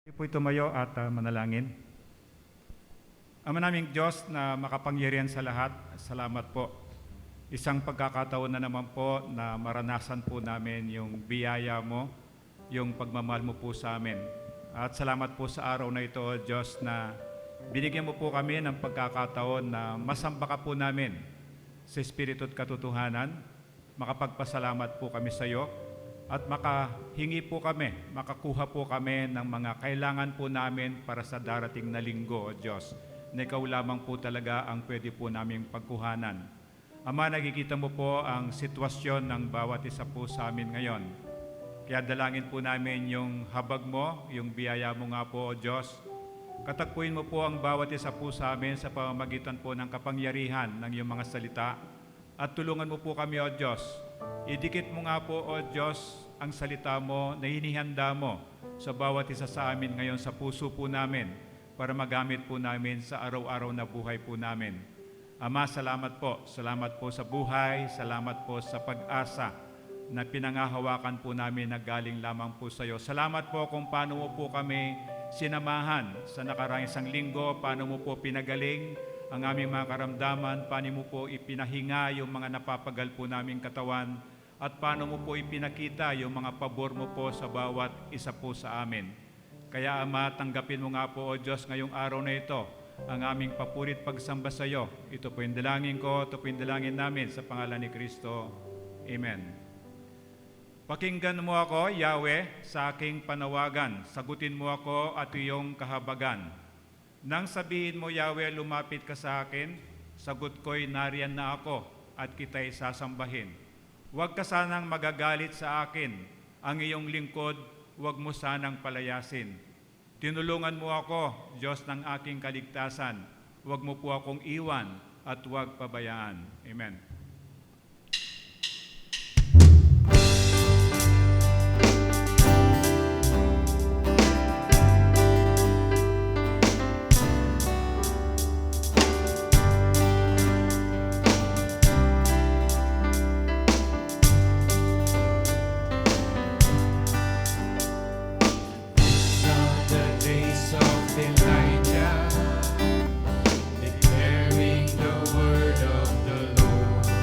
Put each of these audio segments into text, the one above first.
Tayo po'y tumayo at manalangin. Ama naming Diyos na makapangyarihan sa lahat, salamat po. Isang pagkakataon na naman po na maranasan po namin yung biyaya mo, yung pagmamahal mo po sa amin. At salamat po sa araw na ito, Diyos, na binigyan mo po kami ng pagkakataon na masamba ka po namin sa Espiritu at katotohanan. Makapagpasalamat po kami sa iyo. At makahingi po kami, makakuha po kami ng mga kailangan po namin para sa darating na linggo, O Diyos, na ikaw lamang po talaga ang pwede po naming pagkuhanan. Ama, nakikita mo po ang sitwasyon ng bawat isa po sa amin ngayon. Kaya dalangin po namin yung habag mo, yung biyaya mo nga po, O Diyos. Katagpuin mo po ang bawat isa po sa amin sa pamamagitan po ng kapangyarihan ng iyong mga salita. At tulungan mo po kami, O Diyos. Idikit mo nga po, O Diyos, ang salita mo na hinihanda mo sa bawat isa sa amin ngayon sa puso po namin para magamit po namin sa araw-araw na buhay po namin. Ama, salamat po. Salamat po sa buhay. Salamat po sa pag-asa na pinangahawakan po namin na galing lamang po sa iyo. Salamat po kung paano mo po kami sinamahan sa nakaraang isang linggo, paano mo po pinagaling ang aming mga karamdaman, paano mo po ipinahinga yung mga napapagal po naming katawan, at paano mo po ipinakita yung mga pabor mo po sa bawat isa po sa amin. Kaya Ama, tanggapin mo nga po, O Diyos, ngayong araw na ito, ang aming papurit pagsamba sa iyo. Ito po yung dalangin ko, ito po yung dalangin namin sa pangalan ni Kristo. Amen. Pakinggan mo ako, Yahweh, sa aking panawagan. Sagutin mo ako at iyong kahabagan. Nang sabihin mo, Yahweh, lumapit ka sa akin, sagot ko'y nariyan na ako at kita'y sasambahin. Huwag ka sanang magagalit sa akin, ang iyong lingkod, huwag mo sanang palayasin. Tinulungan mo ako, Diyos ng aking kaligtasan, huwag mo po akong iwan at huwag pabayaan. Amen. Declaring the word of the Lord.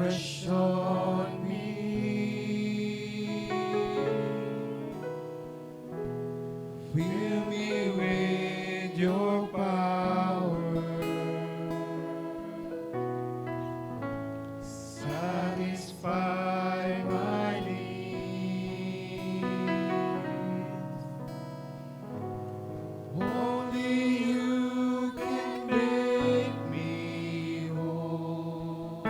fresh on me. Fill me with your power. Satisfy my needs. Only you can make me whole.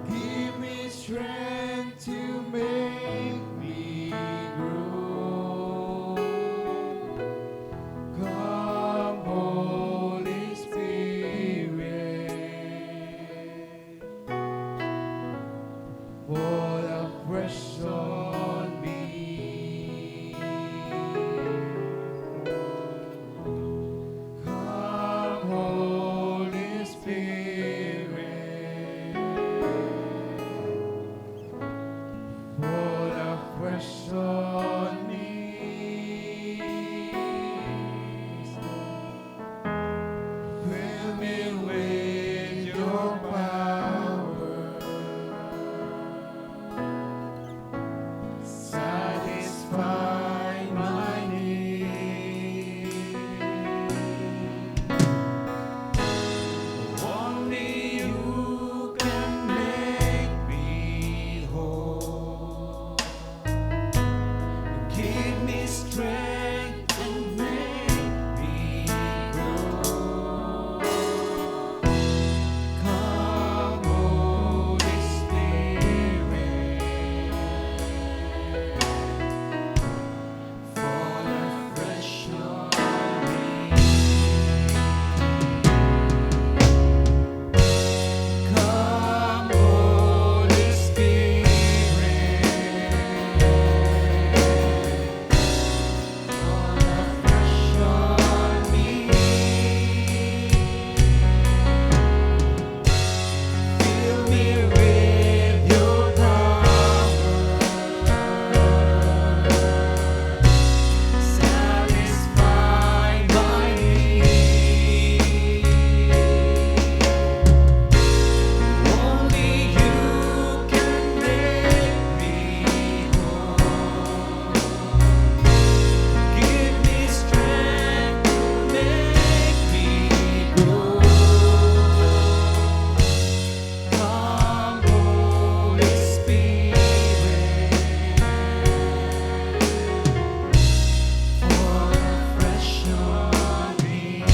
Give me strength to make me grow. Come, Holy Spirit, pour afresh on me. Come, Holy Spirit, pour afresh on me. Fill me with your power. Satisfy my needs. Only you can make me whole. Give me strength to make me grow. Come, Holy Spirit, fall afresh on me. Come, Holy Spirit, fall afresh on me. Fill me with your power. Satisfy my needs. Only you can make me whole. Give me strength to make me grow. Come, Holy Spirit, fall afresh on me.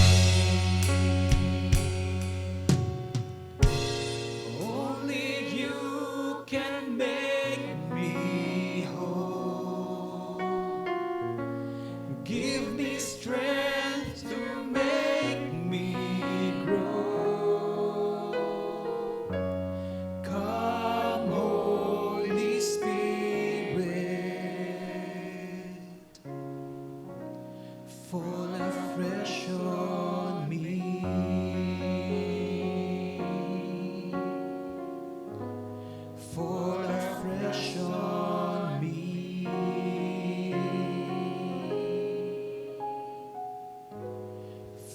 Only you can make me whole. Give me strength to make me grow. Come, Holy Spirit, fall afresh on me. Fall afresh on me.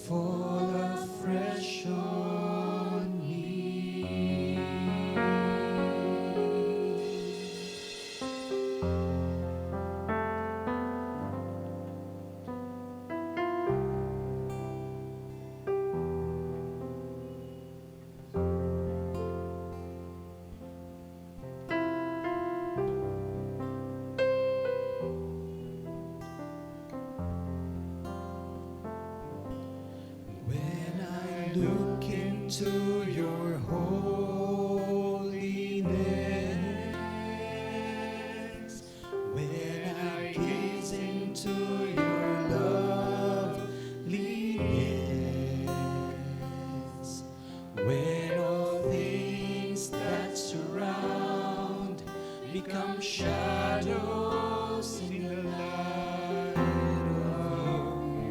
Fall afresh on me. When I look into your holiness, when I gaze into your loveliness, when all things that surround become shadows in the light of you.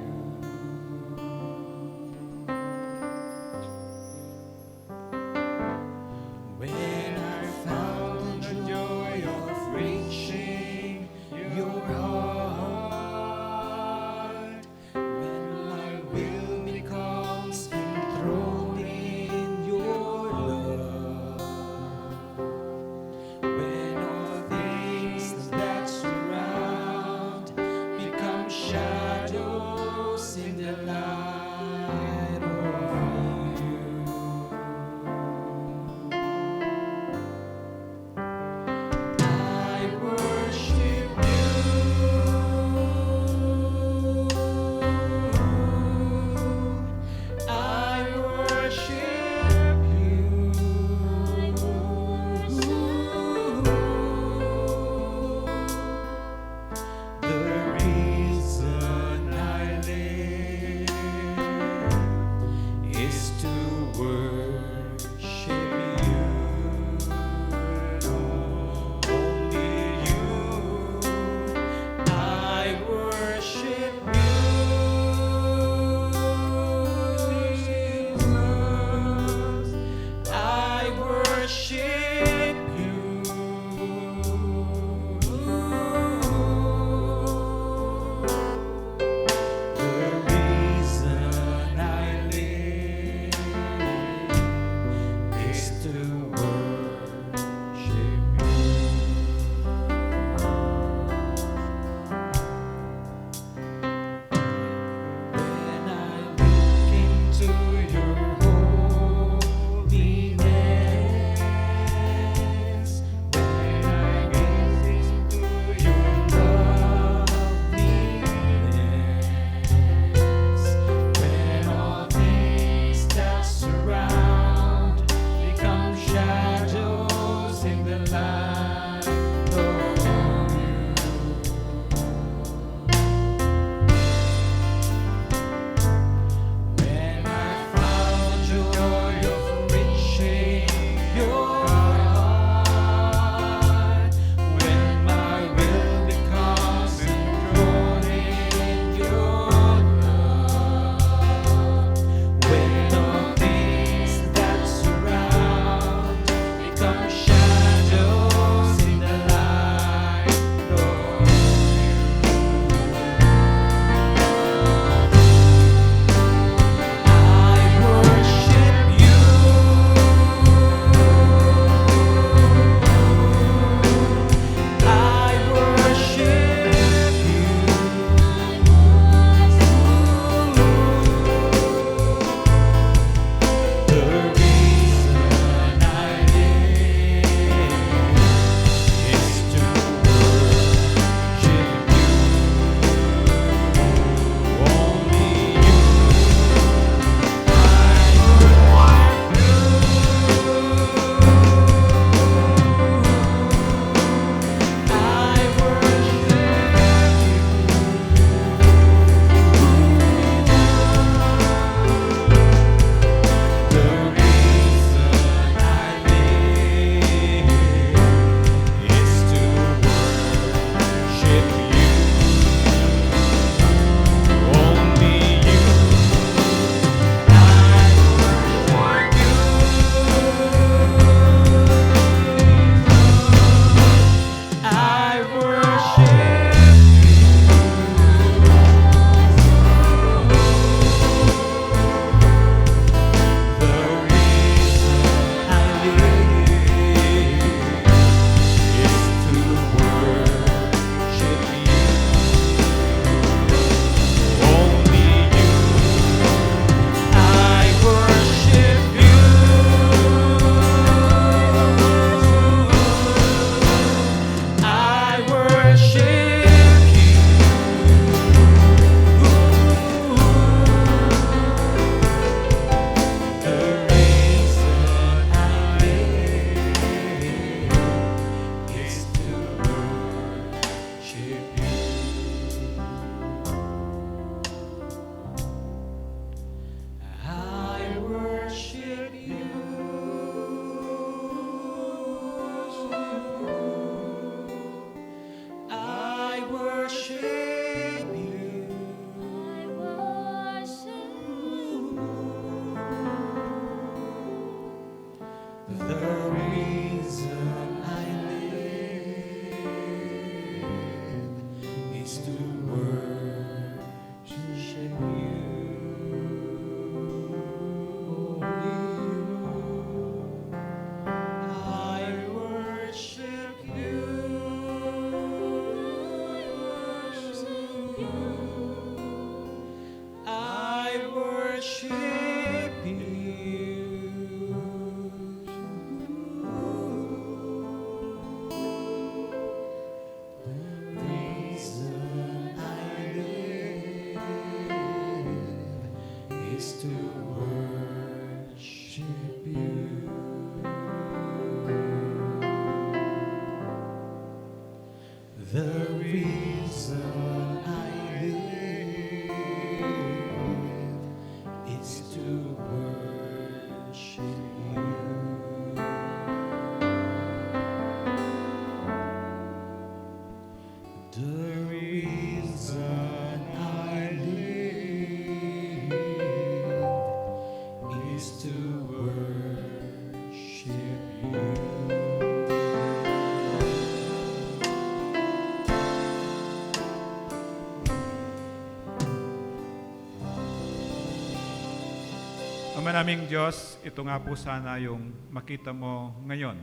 Ama naming Diyos, ito nga po sana yung makita mo ngayon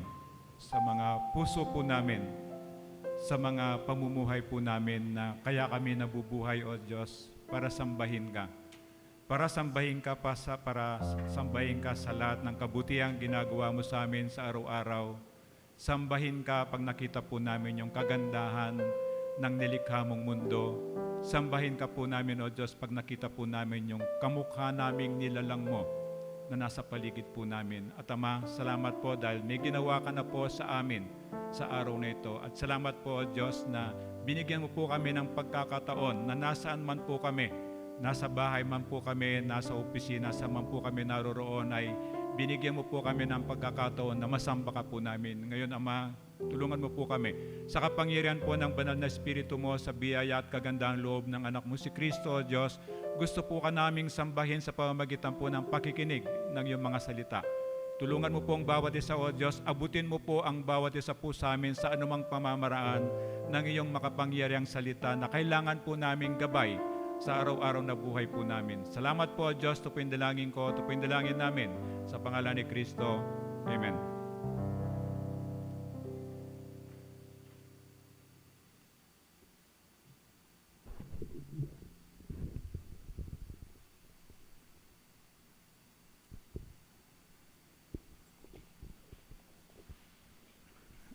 sa mga puso po namin, sa mga pamumuhay po namin na kaya kami nabubuhay, O Diyos, para sambahin ka. Para sambahin ka para sambahin ka sa lahat ng kabutihang ginagawa mo sa amin sa araw-araw. Sambahin ka pag nakita po namin yung kagandahan ng nilikha mong mundo. Sambahin ka po namin, O Diyos, pag nakita po namin yung kamukha naming nilalang mo na nasa paligid po namin. At Ama, salamat po dahil may ginawa ka na po sa amin sa araw na ito. At salamat po, O Diyos, na binigyan mo po kami ng pagkakataon na nasaan man po kami, nasa bahay man po kami, nasa opisina, sa man po kami naroroon, ay binigyan mo po kami ng pagkakataon na masamba ka po namin. Ngayon, Ama, tulungan mo po kami sa kapangyarihan po ng banal na Espiritu mo, sa biyaya at kagandang loob ng anak mo si Kristo, O Diyos. Gusto po ka naming sambahin sa pamamagitan po ng pakikinig ng iyong mga salita. Tulungan mo po ang bawat isa, O Diyos. Abutin mo po ang bawat isa po sa amin sa anumang pamamaraan ng iyong makapangyariang salita na kailangan po naming gabay sa araw-araw na buhay po namin. Salamat po, O Diyos. Ito po yung dalangin ko, ito po yung dalangin namin. Sa pangalan ni Kristo. Amen.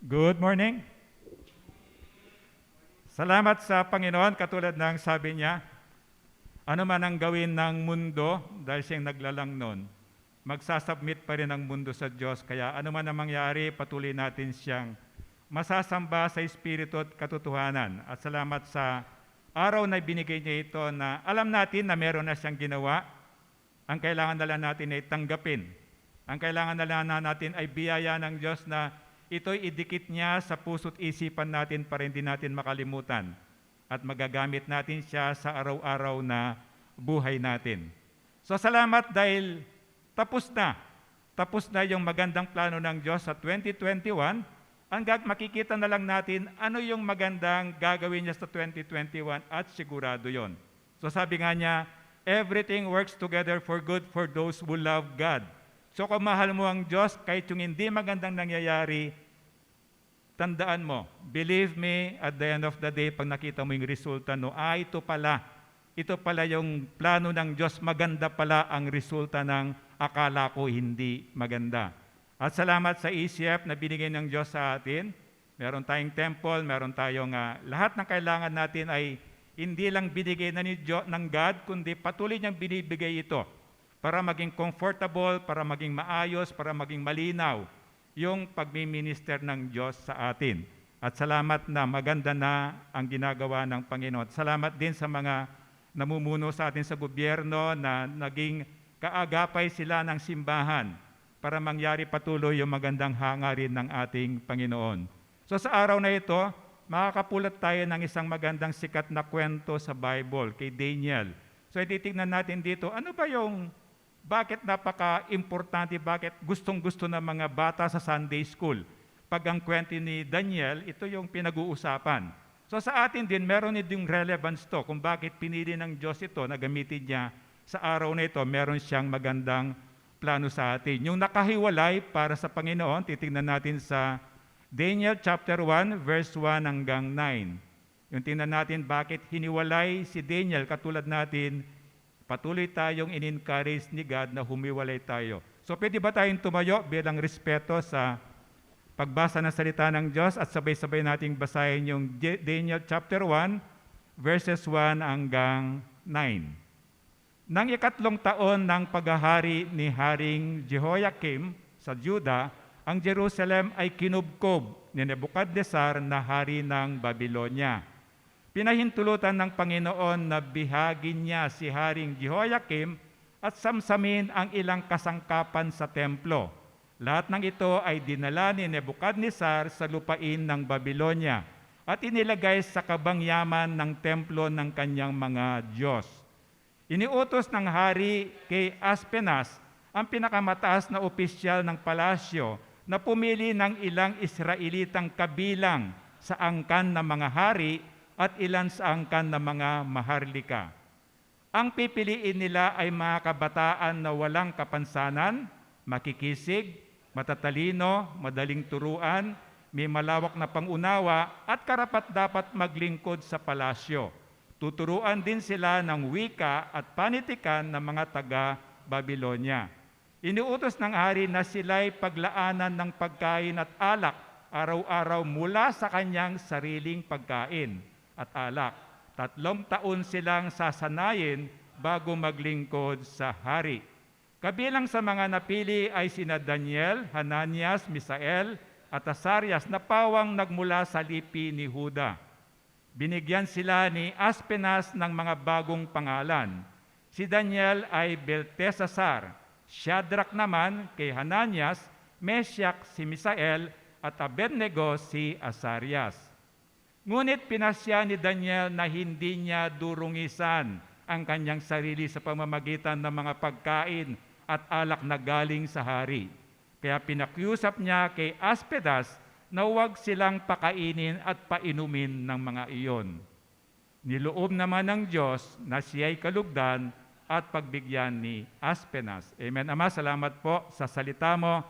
Good morning. Salamat sa Panginoon, katulad ng sabi niya, ano man ang gawin ng mundo, dahil siyang naglalang nun, magsasubmit pa rin ang mundo sa Diyos. Kaya ano man ang mangyari, patuloy natin siyang masasamba sa Espiritu at katotohanan. At salamat sa araw na binigay niya ito na alam natin na meron na siyang ginawa. Ang kailangan na lang natin ay tanggapin. Ang kailangan na lang natin ay biyaya ng Diyos na ito'y idikit niya sa puso't isipan natin para hindi natin makalimutan at magagamit natin siya sa araw-araw na buhay natin. So salamat dahil tapos na. Tapos na yung magandang plano ng Diyos sa 2021. Makikita na lang natin ano yung magandang gagawin niya sa 2021 at sigurado yon. So sabi nga niya, everything works together for good for those who love God. So kung mahal mo ang Diyos, kahit yung hindi magandang nangyayari, tandaan mo, believe me, at the end of the day, pag nakita mo yung resulta, ito pala yung plano ng Diyos, maganda pala ang resulta ng akala ko hindi maganda. At salamat sa ECF na binigay ng Diyos sa atin. Meron tayong temple, meron tayong lahat ng kailangan natin ay hindi lang binigay na ng God, kundi patuloy niyang binibigay ito para maging comfortable, para maging maayos, para maging malinaw yung pagmi-minister ng Diyos sa atin. At salamat na maganda na ang ginagawa ng Panginoon. Salamat din sa mga namumuno sa atin sa gobyerno na naging kaagapay sila ng simbahan para mangyari patuloy yung magandang hangarin ng ating Panginoon. So sa araw na ito, makakapulat tayo ng isang magandang sikat na kwento sa Bible kay Daniel. So ititignan natin dito, ano ba yung bakit napaka-importante, bakit gustong-gusto ng mga bata sa Sunday School? Pag ang kwento ni Daniel, ito yung pinag-uusapan. So sa atin din, meron din relevance to kung bakit pinili ng Diyos ito na gamitin niya sa araw na ito, meron siyang magandang plano sa atin. Yung nakahiwalay para sa Panginoon, titingnan natin sa Daniel chapter 1, verse 1 hanggang 9. Yung tingnan natin bakit hiniwalay si Daniel, katulad natin, patuloy tayong in-encourage ni God na humiwalay tayo. So pwede ba tayong tumayo bilang respeto sa pagbasa ng salita ng Diyos at sabay-sabay nating basahin yung Daniel chapter 1, verses 1 hanggang 9. Nang ikatlong taon ng paghahari ni Haring Jehoiakim sa Juda, ang Jerusalem ay kinubkob ni Nebukadnezar na hari ng Babylonia. Pinahintulutan ng Panginoon na bihagin niya si Haring Jehoiakim at samsamin ang ilang kasangkapan sa templo. Lahat ng ito ay dinala ni Nebukadnezar sa lupain ng Babylonia at inilagay sa kabangyaman ng templo ng kanyang mga Diyos. Iniutos ng hari kay Aspenas, ang pinakamataas na opisyal ng palasyo, na pumili ng ilang Israelitang kabilang sa angkan ng mga hari at ilan sa angkan ng mga maharlika. Ang pipiliin nila ay mga kabataan na walang kapansanan, makikisig, matatalino, madaling turuan, may malawak na pangunawa at karapat-dapat maglingkod sa palasyo. Tuturuan din sila ng wika at panitikan ng mga taga-Babilonya. Iniutos ng hari na sila'y paglaanan ng pagkain at alak araw-araw mula sa kanyang sariling pagkain at alak. 3 taon silang sasanayin bago maglingkod sa hari. Kabilang sa mga napili ay sina Daniel, Hananias, Misael at Azarias na pawang nagmula sa lipi ni Huda. Binigyan sila ni Aspenas ng mga bagong pangalan. Si Daniel ay Belteshazzar, Shadrach naman kay Hananias, Meshach si Misael at Abednego si Azarias. Ngunit pinasya ni Daniel na hindi niya durungisan ang kanyang sarili sa pamamagitan ng mga pagkain at alak na galing sa hari. Kaya pinakiusap niya kay Aspedas na huwag silang pakainin at painumin ng mga iyon. Niloob naman ng Diyos na siya'y kalugdan at pagbigyan ni Aspenas. Amen. Ama, salamat po sa salita mo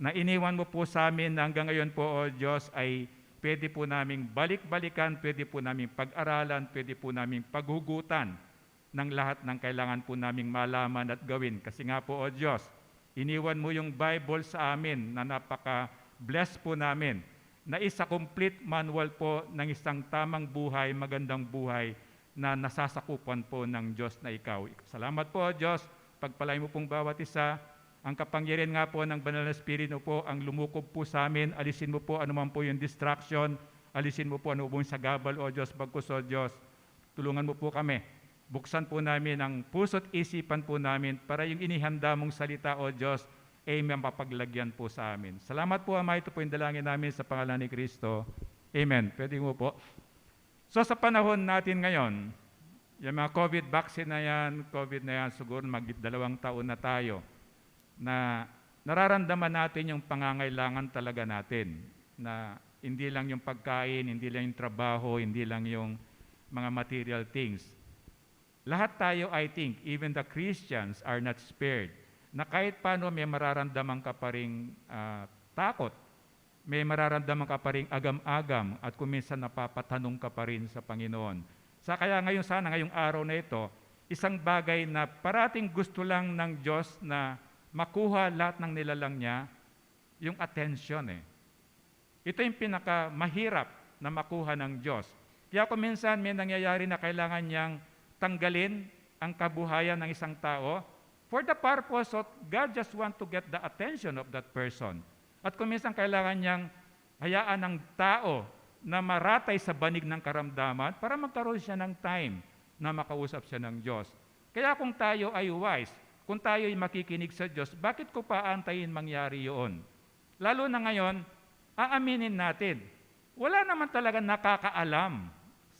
na iniwan mo po sa amin na hanggang ngayon po, O Diyos, ay pwede po naming balik-balikan, pwede po naming pag-aralan, pwede po naming paghugutan ng lahat ng kailangan po naming malaman at gawin. Kasi nga po, O Diyos, iniwan mo yung Bible sa amin na napaka-bless po namin, na isa complete manual po ng isang tamang buhay, magandang buhay na nasasakupan po ng Diyos na ikaw. Salamat po, O Diyos, pagpalay mo pong bawat isa. Ang kapangyarihan nga po ng Banal na Espiritu po ang lumukob po sa amin. Alisin mo po anuman po yung distraction. Alisin mo po ano po yung sagabal, O Diyos, bagkus, O Diyos. Tulungan mo po kami. Buksan po namin ang puso't isipan po namin para yung inihanda mong salita, O Diyos, ay mapapaglagyan po sa amin. Salamat po, Ama. Ito po yung dalangin namin sa pangalan ni Kristo. Amen. Pwede mo po. So sa panahon natin ngayon, yung mga COVID vaccine na yan, siguro mag-2 taon na tayo, na nararamdaman natin yung pangangailangan talaga natin, na hindi lang yung pagkain, hindi lang yung trabaho, hindi lang yung mga material things. Lahat tayo, I think, even the Christians are not spared, na kahit paano may mararamdaman ka pa ring takot, may mararamdaman ka pa ring agam-agam, at kung minsan napapatanong ka pa rin sa Panginoon. Kaya ngayon sana, ngayong araw na ito, isang bagay na parating gusto lang ng Diyos na makuha lahat ng nilalang niya, yung attention eh. Ito yung pinakamahirap na makuha ng Diyos. Kaya kung minsan may nangyayari na kailangan niyang tanggalin ang kabuhayan ng isang tao, for the purpose of God just want to get the attention of that person. At kung minsan kailangan niyang hayaan ng tao na maratay sa banig ng karamdaman para magkaroon siya ng time na makausap siya ng Diyos. Kaya kung tayo ay wise, kung tayo ay makikinig sa Diyos, bakit ko pa antayin mangyari yun? Lalo na ngayon, aaminin natin, wala naman talaga nakakaalam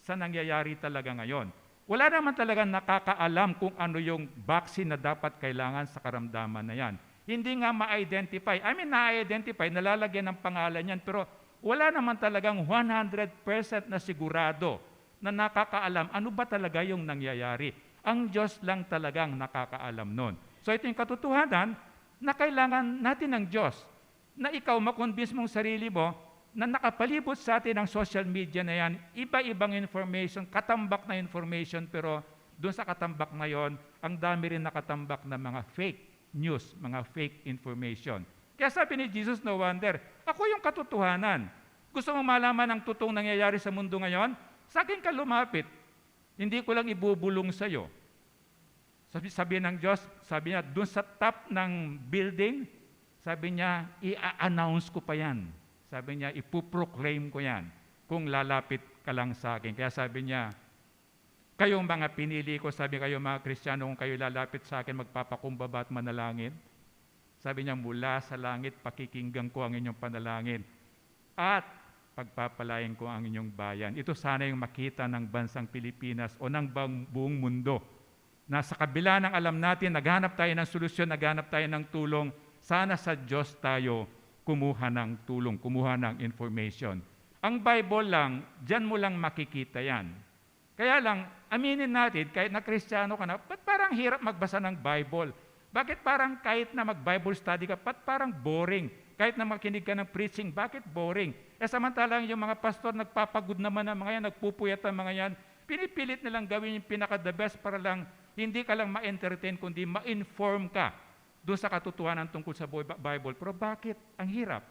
sa nangyayari talaga ngayon. Wala naman talaga nakakaalam kung ano yung vaccine na dapat kailangan sa karamdaman na yan. Hindi nga ma-identify. Na-identify, nalalagyan ng pangalan yan, pero wala naman talagang 100% na sigurado na nakakaalam ano ba talaga yung nangyayari. Ang Diyos lang talagang nakakaalam nun. So ito yung katotohanan na kailangan natin ng Diyos, na ikaw makonvince mong sarili mo na nakapalibot sa atin ang social media na yan, iba-ibang information, katambak na information, pero doon sa katambak na yon, ang dami rin nakatambak na mga fake news, mga fake information. Kaya sabi ni Jesus, no wonder, ako yung katotohanan. Gusto mo malaman ang totoong nangyayari sa mundo ngayon? Sa akin ka lumapit. Hindi ko lang ibubulong sa'yo. Sabi ng Diyos, sabi niya, doon sa top ng building, sabi niya, i-announce ko pa yan. Sabi niya, ipuproclaim ko yan kung lalapit ka lang sa akin. Kaya sabi niya, kayong mga pinili ko, sabi kayo mga Kristiyano, kung kayo lalapit sa akin, magpapakumbaba at manalangin. Sabi niya, mula sa langit, pakikinggan ko ang inyong panalangin. At pagpapalain ko ang inyong bayan. Ito sana yung makita ng bansang Pilipinas o ng buong mundo. Na sa kabila ng alam natin, naghanap tayo ng solusyon, naghanap tayo ng tulong, sana sa Diyos tayo kumuha ng tulong, kumuha ng information. Ang Bible lang, dyan mo lang makikita yan. Kaya lang, aminin natin, kahit na Kristiyano ka na, ba't parang hirap magbasa ng Bible? Bakit parang kahit na mag-Bible study ka, ba't parang boring? Kahit na makinig ka ng preaching, bakit boring? Samantalang yung mga pastor, nagpapagod naman ang mga yan, nagpupuyat ang mga yan, pinipilit nilang gawin yung pinaka-the best para lang, hindi ka lang ma-entertain, kundi ma-inform ka doon sa katotohanan tungkol sa Bible. Pero bakit? Ang hirap.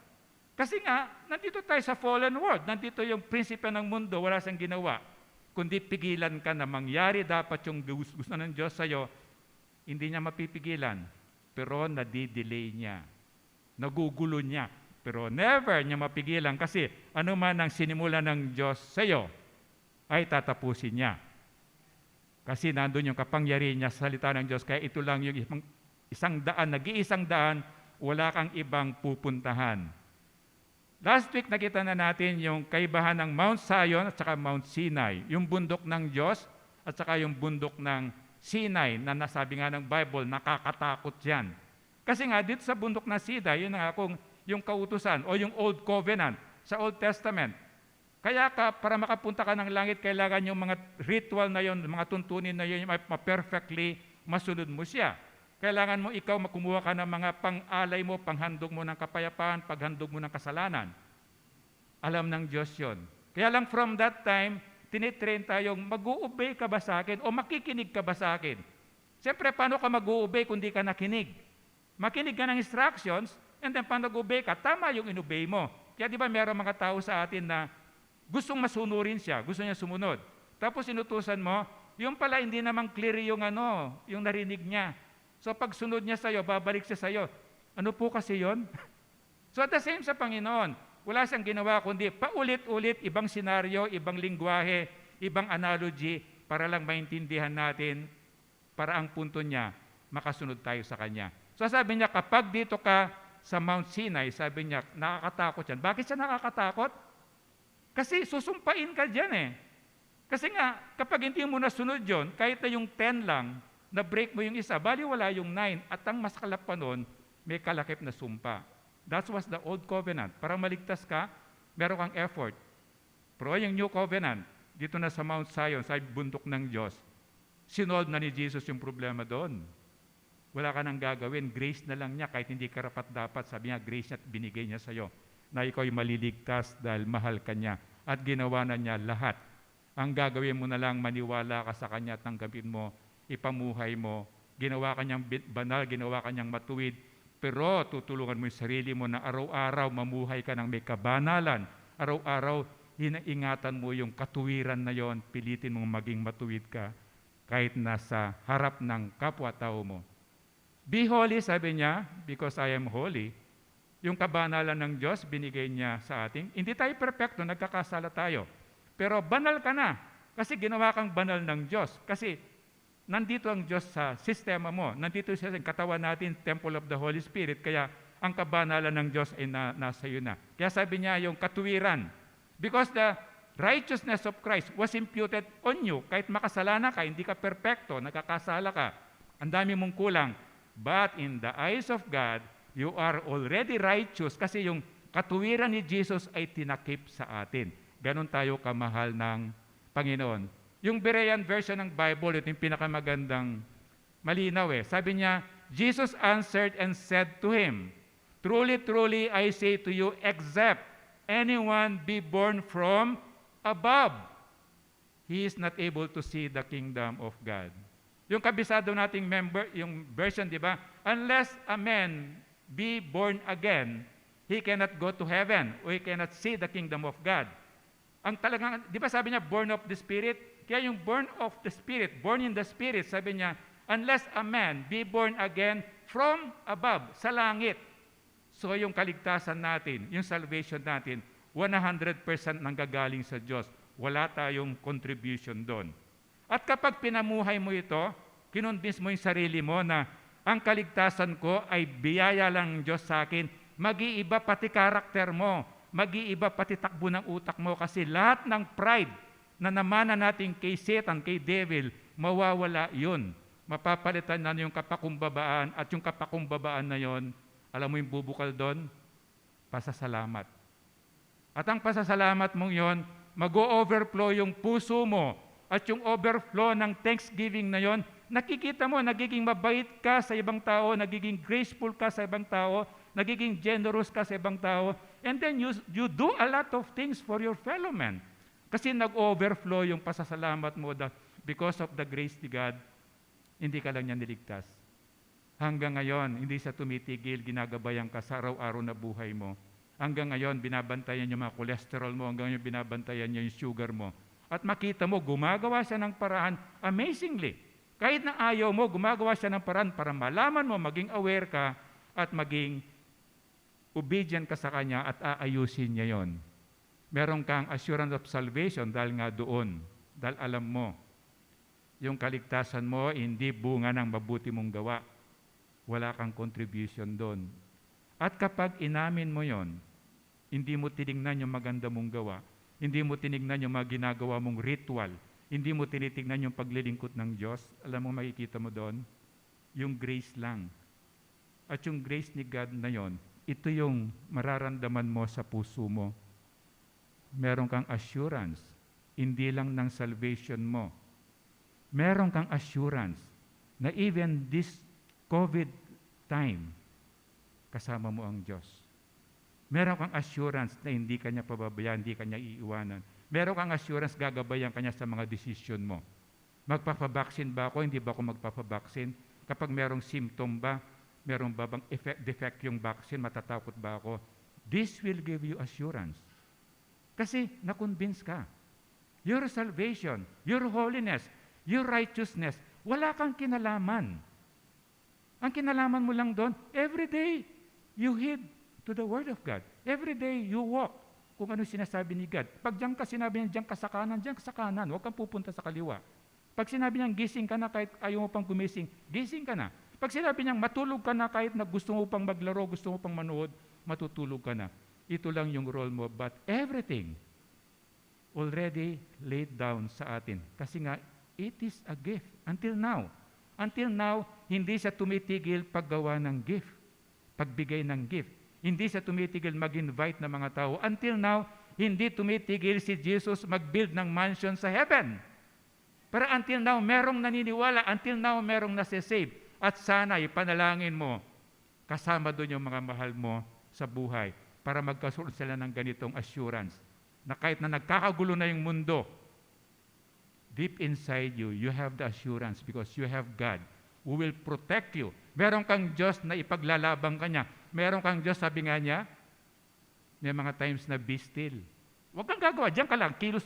Kasi nga, nandito tayo sa fallen world. Nandito yung prinsipe ng mundo, wala siyang ginawa. Kundi pigilan ka na mangyari dapat yung gusto ng Diyos sa'yo, hindi niya mapipigilan. Pero nadidelay niya. Nagugulo niya. Pero never niya mapigilan kasi ano man ang sinimula ng Diyos sa'yo, ay tatapusin niya. Kasi nandun yung kapangyarihan niya sa salita ng Diyos. Kaya ito lang yung isang daan, nag-iisang daan, wala kang ibang pupuntahan. Last week nakita na natin yung kaibahan ng Mount Zion at saka Mount Sinai. Yung bundok ng Diyos at saka yung bundok ng Sinai na nasabi nga ng Bible, nakakatakot yan. Kasi nga dito sa bundok ng Sinai, yun nga kung yung kautusan o yung Old Covenant sa Old Testament. Kaya para makapunta ka ng langit, kailangan yung mga ritual na yun, mga tuntunin na yun, ma-perfectly masunod mo siya. Kailangan mo ikaw makumuha ka ng mga pang-alay mo, panghandog mo ng kapayapaan, paghandog mo ng kasalanan. Alam ng Diyos yun. Kaya lang from that time, tinitrain tayong mag-uubay ka ba sa akin o makikinig ka ba sa akin? Siyempre, paano ka mag-uubay kung di ka nakinig? Makinig ka ng instructions, and then paano nag-ubay ka, tama yung inubay mo. Kaya di ba meron mga tao sa atin na gustong masunurin siya, gusto niya sumunod. Tapos inutusan mo, yung pala hindi naman clear yung yung narinig niya. So pag sunod niya sa'yo, babalik siya sa'yo. Ano po kasi yon? So at the same sa Panginoon, wala siyang ginawa kundi paulit-ulit ibang senaryo, ibang lingwahe, ibang analogy para lang maintindihan natin para ang punto niya, makasunod tayo sa Kanya. So sabi niya, kapag dito ka sa Mount Sinai, sabi niya, nakakatakot yan. Bakit siya nakakatakot? Kasi susumpain ka dyan eh. Kasi nga, kapag hindi mo nasunod yun, kahit na yung 10 lang, na-break mo yung isa, bali wala yung 9. At ang mas kalap pa nun, may kalakip na sumpa. That was the Old Covenant. Para maligtas ka, meron kang effort. Pero yung New Covenant, dito na sa Mount Zion, sa bundok ng Diyos, sinolve na ni Jesus yung problema doon. Wala ka nang gagawin, grace na lang niya, kahit hindi karapat dapat, sabi niya, grace niya at binigay niya sa'yo, na ikaw ay maliligtas dahil mahal ka niya, at ginawa na niya lahat. Ang gagawin mo na lang, maniwala ka sa Kanya, tanggapin mo, ipamuhay mo, ginawa ka niyang banal, ginawa ka niyang matuwid, pero tutulungan mo yung sarili mo na araw-araw mamuhay ka ng may kabanalan, araw-araw hinaingatan mo yung katuwiran na yon, pilitin mong maging matuwid ka, kahit nasa harap ng kapwa-tao mo. Be holy, sabi niya, because I am holy. Yung kabanalan ng Diyos, binigay niya sa atin. Hindi tayo perfecto, nagkakasala tayo. Pero banal ka na, kasi ginawa kang banal ng Diyos. Kasi nandito ang Diyos sa sistema mo. Nandito siya sa katawan natin, temple of the Holy Spirit. Kaya ang kabanalan ng Diyos ay nasa iyo na. Kaya sabi niya yung katuwiran. Because the righteousness of Christ was imputed on you. Kahit makasalanan ka, hindi ka perfecto, nagkakasala ka. Ang dami mong kulang. But in the eyes of God, you are already righteous kasi yung katuwiran ni Jesus ay tinakip sa atin. Ganon tayo kamahal ng Panginoon. Yung Berean version ng Bible, ito yung pinakamagandang malinaw eh. Sabi niya, Jesus answered and said to him, "Truly, truly, I say to you, except anyone be born from above, he is not able to see the kingdom of God." Yung kabisado nating yung version, di ba? Unless a man be born again, he cannot go to heaven, or he cannot see the kingdom of God. Ang talagang, di ba sabi niya, born of the Spirit? Kaya yung born of the Spirit, born in the Spirit, sabi niya, unless a man be born again from above, sa langit. So yung kaligtasan natin, yung salvation natin, 100% nanggagaling sa Diyos. Wala tayong contribution doon. At kapag pinamuhay mo ito, kinonvince mo yung sarili mo na ang kaligtasan ko ay biyaya lang ng Diyos sa akin, mag-iiba pati karakter mo, mag-iiba pati takbo ng utak mo kasi lahat ng pride na namana natin kay Satan, kay devil, mawawala yun. Mapapalitan na yung kapakumbabaan at yung kapakumbabaan na yon, alam mo yung bubukal doon? Pasasalamat. At ang pasasalamat mong yon, mag-o-overflow yung puso mo At yung overflow ng thanksgiving na yon, nakikita mo, nagiging mabait ka sa ibang tao, nagiging graceful ka sa ibang tao, nagiging generous ka sa ibang tao, and then you do a lot of things for your fellow man. Kasi nag-overflow yung pasasalamat mo because of the grace ni God, hindi ka lang niya niligtas. Hanggang ngayon, hindi siya tumitigil, ginagabayan ka sa araw-araw na buhay mo. Hanggang ngayon, binabantayan yung mga cholesterol mo, hanggang ngayon, binabantayan niya yung sugar mo. At makita mo, gumagawa siya ng paraan, amazingly. Kahit na ayaw mo, gumagawa siya ng paraan para malaman mo, maging aware ka, at maging obedient ka sa Kanya, at aayusin niya yon. Meron kang assurance of salvation dahil nga doon. Dahil alam mo, yung kaligtasan mo, hindi bunga ng mabuti mong gawa. Wala kang contribution doon. At kapag inamin mo yon, hindi mo tinignan yung maganda mong gawa, hindi mo tinignan yung mga ginagawa mong ritual, hindi mo tinitignan yung paglilingkod ng Diyos, alam mo makikita mo doon, yung grace lang. At yung grace ni God na yon, ito yung mararamdaman mo sa puso mo. Meron kang assurance, hindi lang ng salvation mo. Meron kang assurance na even this COVID time, kasama mo ang Diyos. Meron kang assurance na hindi ka niya pababayaan, hindi ka niya iiwanan. Meron kang assurance gagabayan ka niya sa mga decision mo. Magpapabaksin ba ako? Hindi ba ako magpapabaksin? Kapag merong symptom ba? Meron ba bang defect yung vaccine? Matatakot ba ako? This will give you assurance. Kasi na-convince ka. Your salvation, your holiness, your righteousness, wala kang kinalaman. Ang kinalaman mo lang doon, every day you heed to the Word of God. Every day you walk kung ano sinasabi ni God. Pag diyan ka sinabi niya, diyan ka sa kanan, huwag kang pupunta sa kaliwa. Pag sinabi niya, gising ka na kahit ayaw mo pang gumising, gising ka na. Pag sinabi niya, matulog ka na kahit na gusto mo pang maglaro, gusto mo pang manood, matutulog ka na. Ito lang yung role mo, but everything already laid down sa atin. Kasi nga, it is a gift. Until now, hindi siya tumitigil paggawa ng gift, pagbigay ng gift. Hindi siya tumitigil mag-invite ng mga tao. Until now, hindi tumitigil si Jesus mag-build ng mansion sa heaven. Pero until now, merong naniniwala. Until now, merong nasa-save. At sana, ipanalangin mo, kasama doon yung mga mahal mo sa buhay para magkaroon sila ng ganitong assurance na kahit na nagkakagulo na yung mundo, deep inside you, you have the assurance because you have God who will protect you. Meron kang Diyos na ipaglalabang ka niya. Meron kang Diyos, sabi nga niya, may mga times na be still. Huwag kang gagawa, diyan ka lang, kilos,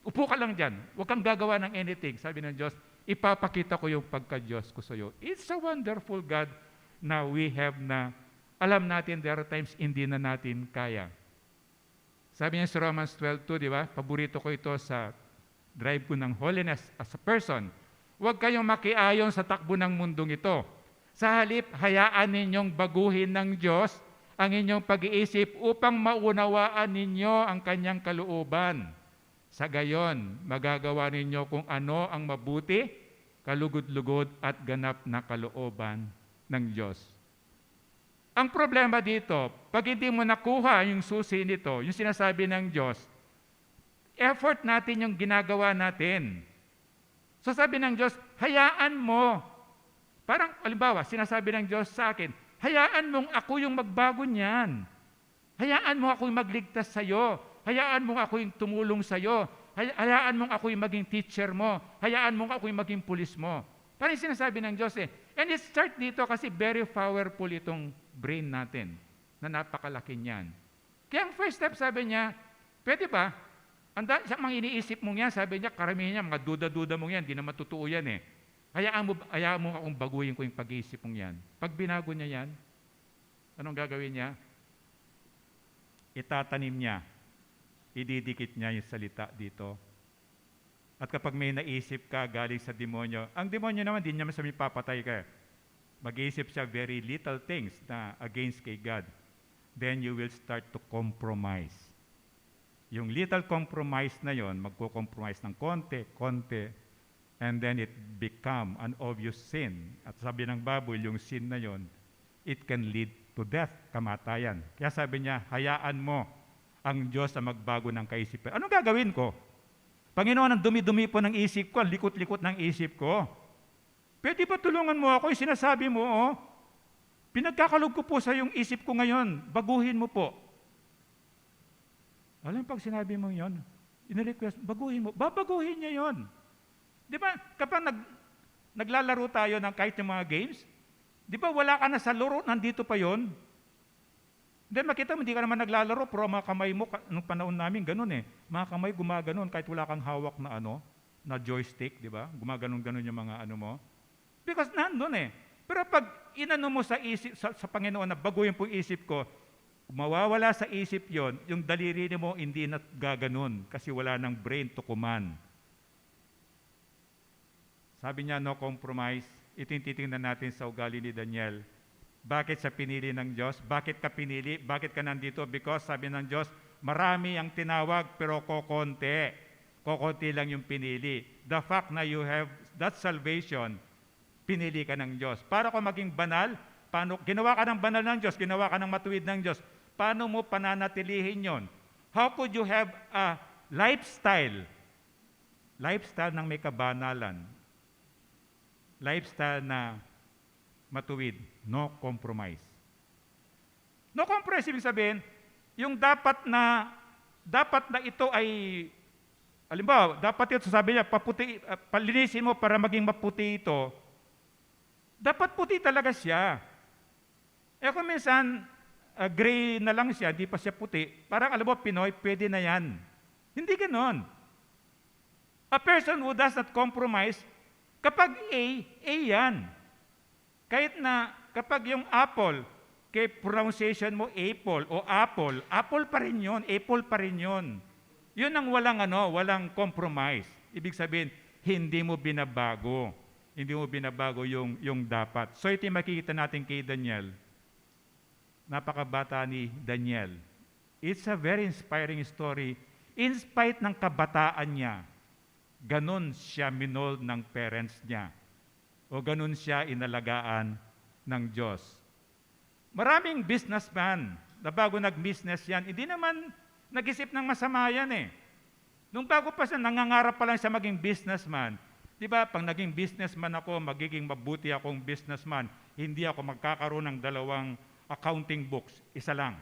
upo ka lang diyan. Huwag kang gagawa ng anything. Sabi ng Diyos, ipapakita ko yung pagka-Diyos ko sa iyo. It's a wonderful God na we have na, alam natin there are times hindi na natin kaya. Sabi niya sa Romans 12:2, di ba? Paborito ko ito sa drive ko ng holiness as a person. Huwag kayong makiayon sa takbo ng mundong ito. Sa halip, hayaan ninyong baguhin ng Diyos ang inyong pag-iisip upang maunawaan ninyo ang kanyang kalooban. Sa gayon, magagawa ninyo kung ano ang mabuti, kalugod-lugod at ganap na kalooban ng Diyos. Ang problema dito, pag hindi mo nakuha yung susi nito, yung sinasabi ng Diyos, effort natin yung ginagawa natin. So sabi ng Diyos, hayaan mo. Parang, halimbawa, sinasabi ng Diyos sa akin, hayaan mong ako yung magbago niyan. Hayaan mo ako yung magligtas sa'yo. Hayaan mo ako yung tumulong sa'yo. Hayaan mong ako yung maging teacher mo. Hayaan mong ako yung maging pulis mo. Parang sinasabi ng Diyos eh. And it start dito kasi very powerful itong brain natin na napakalaki niyan. Kaya ang first step sabi niya, pwede ba? Anda, sa mga iniisip mong yan, sabi niya, karamihan niya, mga duda-duda mong yan, di naman totoo yan eh. Hayaan mo akong baguhin ko yung pag-iisip mong yan. Pag binago niya yan, anong gagawin niya? Itatanim niya. Ididikit niya yung salita dito. At kapag may naisip ka galing sa demonyo, ang demonyo naman, di naman sabi papatay ka. Mag-iisip siya very little things na against kay God. Then you will start to compromise. Yung little compromise na yon, magko-compromise ng konti, and then it become an obvious sin. At sabi ng Bible, yung sin na yon, it can lead to death, kamatayan. Kaya sabi niya, hayaan mo ang Diyos na magbago ng kaisipan. Anong gagawin ko? Panginoon, ang dumi-dumi po ng isip ko, ang likot-likot ng isip ko. Pwede ba tulungan mo ako? Yung sinasabi mo, pinagkakalog ko po sa yung isip ko ngayon, baguhin mo po. Alam, pag sinabi mo yon, inirequest, baguhin mo, babaguhin niya yon. Di ba, kapag naglalaro tayo ng kahit yung mga games, di ba wala ka na sa laro, nandito pa yon? Then makita mo, hindi ka naman naglalaro, pero mga kamay mo, nung panahon namin, ganun mga kamay gumaganon, kahit wala kang hawak na na joystick, di ba? Gumaganon-ganon yung mga mo. Because nandun Pero pag inano mo sa isip, sa Panginoon na baguhin po yung isip ko, mawawala sa isip yon, yung daliri mo hindi na gaganon kasi wala ng brain to command. Sabi niya, no compromise. Ito yung titingnan natin sa ugali ni Daniel. Bakit siya pinili ng Diyos? Bakit ka pinili? Bakit ka nandito? Because sabi ng Diyos, marami ang tinawag pero kokonti. Kokonti lang yung pinili. The fact na you have that salvation, pinili ka ng Diyos. Para ko maging banal, ginawa ka ng banal ng Diyos, ginawa ka ng matuwid ng Diyos, paano mo pananatilihin yon? How could you have a lifestyle ng may kabanalan? Lifestyle na matuwid, no compromise. No compromise, ibig sabihin, yung dapat na ito ay, halimbawa, dapat ito, sabi niya, palinisin mo para maging maputi ito, dapat puti talaga siya. Kung minsan, gray na lang siya, di pa siya puti, parang alam mo, Pinoy, pwede na yan. Hindi ganon. A person who does not compromise, kapag A yan. Kahit na kapag yung apple, kay pronunciation mo apple o apple pa rin yun, apple pa rin yun. Yun ang walang compromise. Ibig sabihin, hindi mo binabago. Hindi mo binabago yung dapat. So ito yung makikita natin kay Daniel. Napakabata ni Daniel. It's a very inspiring story. In spite ng kabataan niya, ganun siya minold ng parents niya. O ganun siya inalagaan ng Diyos. Maraming businessman na bago nag-business yan, hindi naman nag-isip ng masama yan Nung bago pa siya, nangangarap pa lang siya maging businessman. Di ba, pag naging businessman ako, magiging mabuti akong businessman. Hindi ako magkakaroon ng 2 accounting books, isa lang.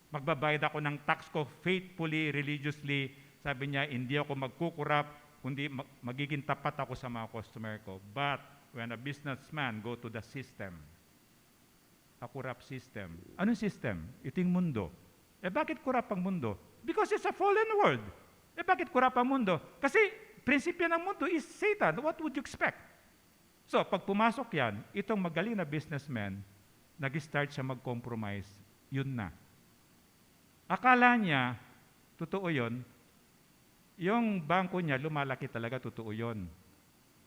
Magbabayad ako ng tax ko faithfully, religiously. Sabi niya, hindi ako magkukurap, kundi magiging tapat ako sa mga customer ko. But when a businessman go to the system, a corrupt system. Anong system? Ito yung mundo. Bakit corrupt ang mundo? Because it's a fallen world. Bakit corrupt ang mundo? Kasi prinsipyo ng mundo is Satan. What would you expect? So, pag pumasok yan, itong magaling na businessman, nag-start siya mag-compromise, yun na. Akala niya, totoo yun, yung bangko niya, lumalaki talaga, totoo yun.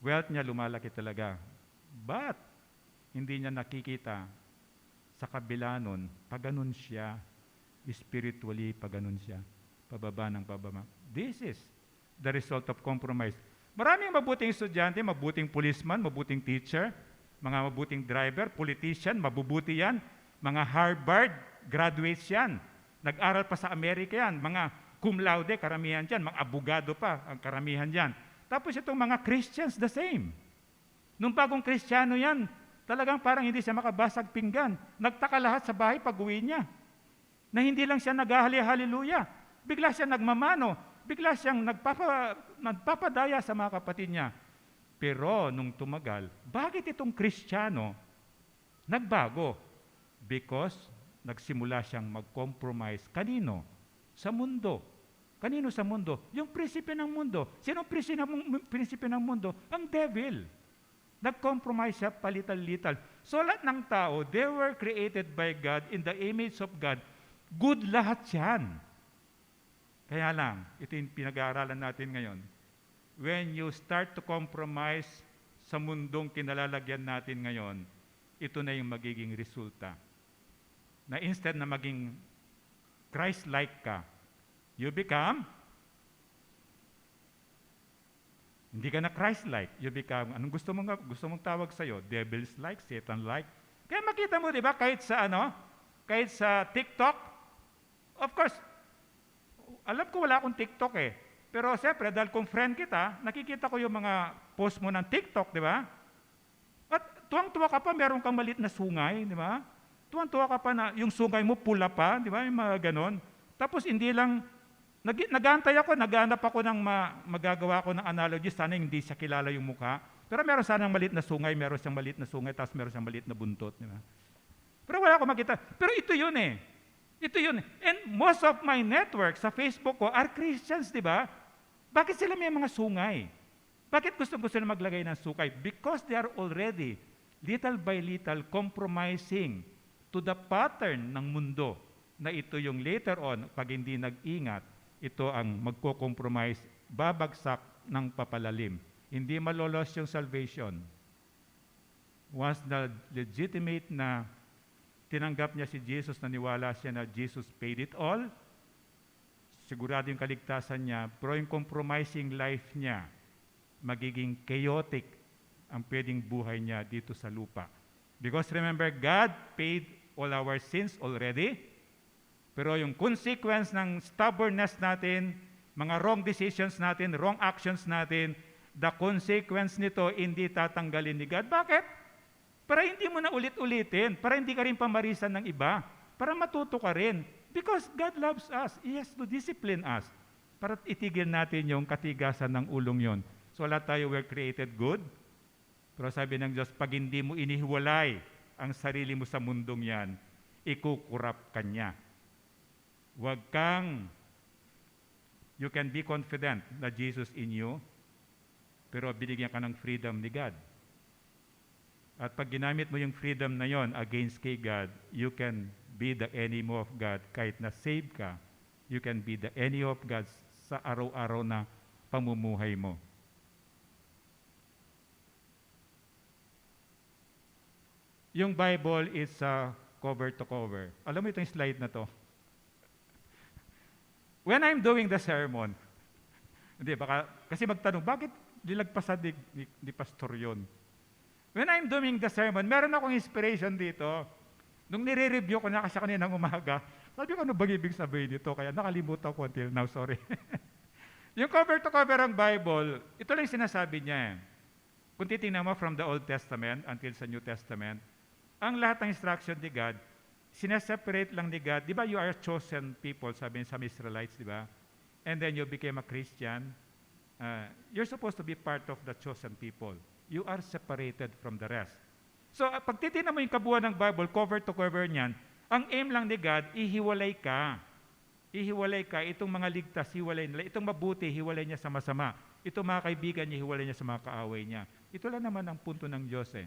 Wealth niya, lumalaki talaga. But, hindi niya nakikita sa kabila nun, paganon siya, spiritually, paganon siya, pababa ng pababa. This is the result of compromise. Maraming mabuting estudyante, mabuting policeman, mabuting teacher, mga mabuting driver, politician, mabubuti yan, mga Harvard graduates yan, nag-aral pa sa Amerika yan, mga cum laude, karamihan dyan, mga abogado pa, ang karamihan dyan. Tapos itong mga Christians, the same. Nung bagong Kristiyano yan, talagang parang hindi siya makabasag pinggan. Nagtaka lahat sa bahay pag-uwi niya. Na hindi lang siya naghahali-hallelujah. Bigla siya nagmamano. Bigla siyang nagpapadaya sa mga kapatid niya. Pero nung tumagal, bakit itong Kristiyano nagbago? Because nagsimula siyang mag-compromise. Kanino? Sa mundo. Kanino sa mundo? Yung prinsipe ng mundo. Sino prinsipe ng mundo? Ang devil. Nag-compromise siya palital-lital. So lahat ng tao, they were created by God in the image of God. Good lahat yan. Kaya lang, ito yung pinag-aaralan natin ngayon. When you start to compromise sa mundong kinalalagyan natin ngayon, ito na yung magiging resulta. Na instead na maging Christ-like ka, you become hindi ka na Christ-like. You become, anong gusto mong tawag sa'yo? Devils-like, Satan-like. Kaya makita mo, di ba, kahit sa TikTok, of course, alam ko wala akong TikTok Pero siyempre, dahil kung friend kita, nakikita ko yung mga post mo ng TikTok, di ba? At tuwang-tuwa ka pa, meron kang malit na sungay, di ba? Tuwang-tuwa ka pa na yung sungay mo pula pa, di ba? Yung mga ganon. Tapos hindi lang, nag-aantay ako, naghanap ako ng magagawa ko ng analogy, sana hindi siya kilala yung mukha. Pero meron sanang malit na sungay, meron siyang malit na sungay, tapos meron siyang malit na buntot, di ba? Pero wala akong makita. Pero ito yun eh. Ito yun. And most of my network sa Facebook ko are Christians, di ba? Bakit sila may mga sungay? Bakit gusto na maglagay ng sungay? Because they are already, little by little, compromising to the pattern ng mundo na ito yung later on, pag hindi nag-ingat, ito ang magko-compromise, babagsak ng papalalim. Hindi malolos yung salvation. Once na legitimate na tinanggap niya si Jesus, naniwala siya na Jesus paid it all, sigurado yung kaligtasan niya, pero yung compromising life niya, magiging chaotic ang pwedeng buhay niya dito sa lupa. Because remember, God paid all our sins already, pero yung consequence ng stubbornness natin, mga wrong decisions natin, wrong actions natin, the consequence nito hindi tatanggalin ni God. Bakit? Para hindi mo na ulit-ulitin, para hindi ka rin pamarisan ng iba, para matuto ka rin. Because God loves us. He has to discipline us para itigil natin yung katigasan ng ulong yon. So lahat tayo were created good. Pero sabi ng Diyos, pag hindi mo inihiwalay ang sarili mo sa mundong yan, ikukurap ka niya. You can be confident na Jesus in you, pero binigyan ka ng freedom ni God. At pag ginamit mo yung freedom na yon against kay God, you can be the enemy of God. Kahit na save ka, you can be the enemy of God sa araw-araw na pamumuhay mo. Yung Bible is cover to cover. Alam mo itong slide na to? When I'm doing the sermon, hindi, baka, kasi magtanong, bakit nilagpasan ni Pastor yun? When I'm doing the sermon, meron akong inspiration dito. Nung nire-review ko na kasi kaninang umaga, sabi ko, ano bang ibig sabihin dito? Kaya nakalimutan ko until now, sorry. Yung cover to cover ang Bible, ito lang sinasabi niya. Kung titingnan mo from the Old Testament until sa New Testament, ang lahat ng instruction ni God, sineseparate lang ni God. Di ba you are chosen people, sabi sa Israelites, di ba? And then you became a Christian. You're supposed to be part of the chosen people. You are separated from the rest. So, pag titignan mo yung kabuuan ng Bible, cover to cover niyan, ang aim lang ni God, ihiwalay ka. Ihiwalay ka. Itong mga ligtas, hiwalay nila. Itong mabuti, hiwalay niya sa masama. Itong mga kaibigan niya, hiwalay niya sa mga kaaway niya. Ito lang naman ang punto ng Diyos eh.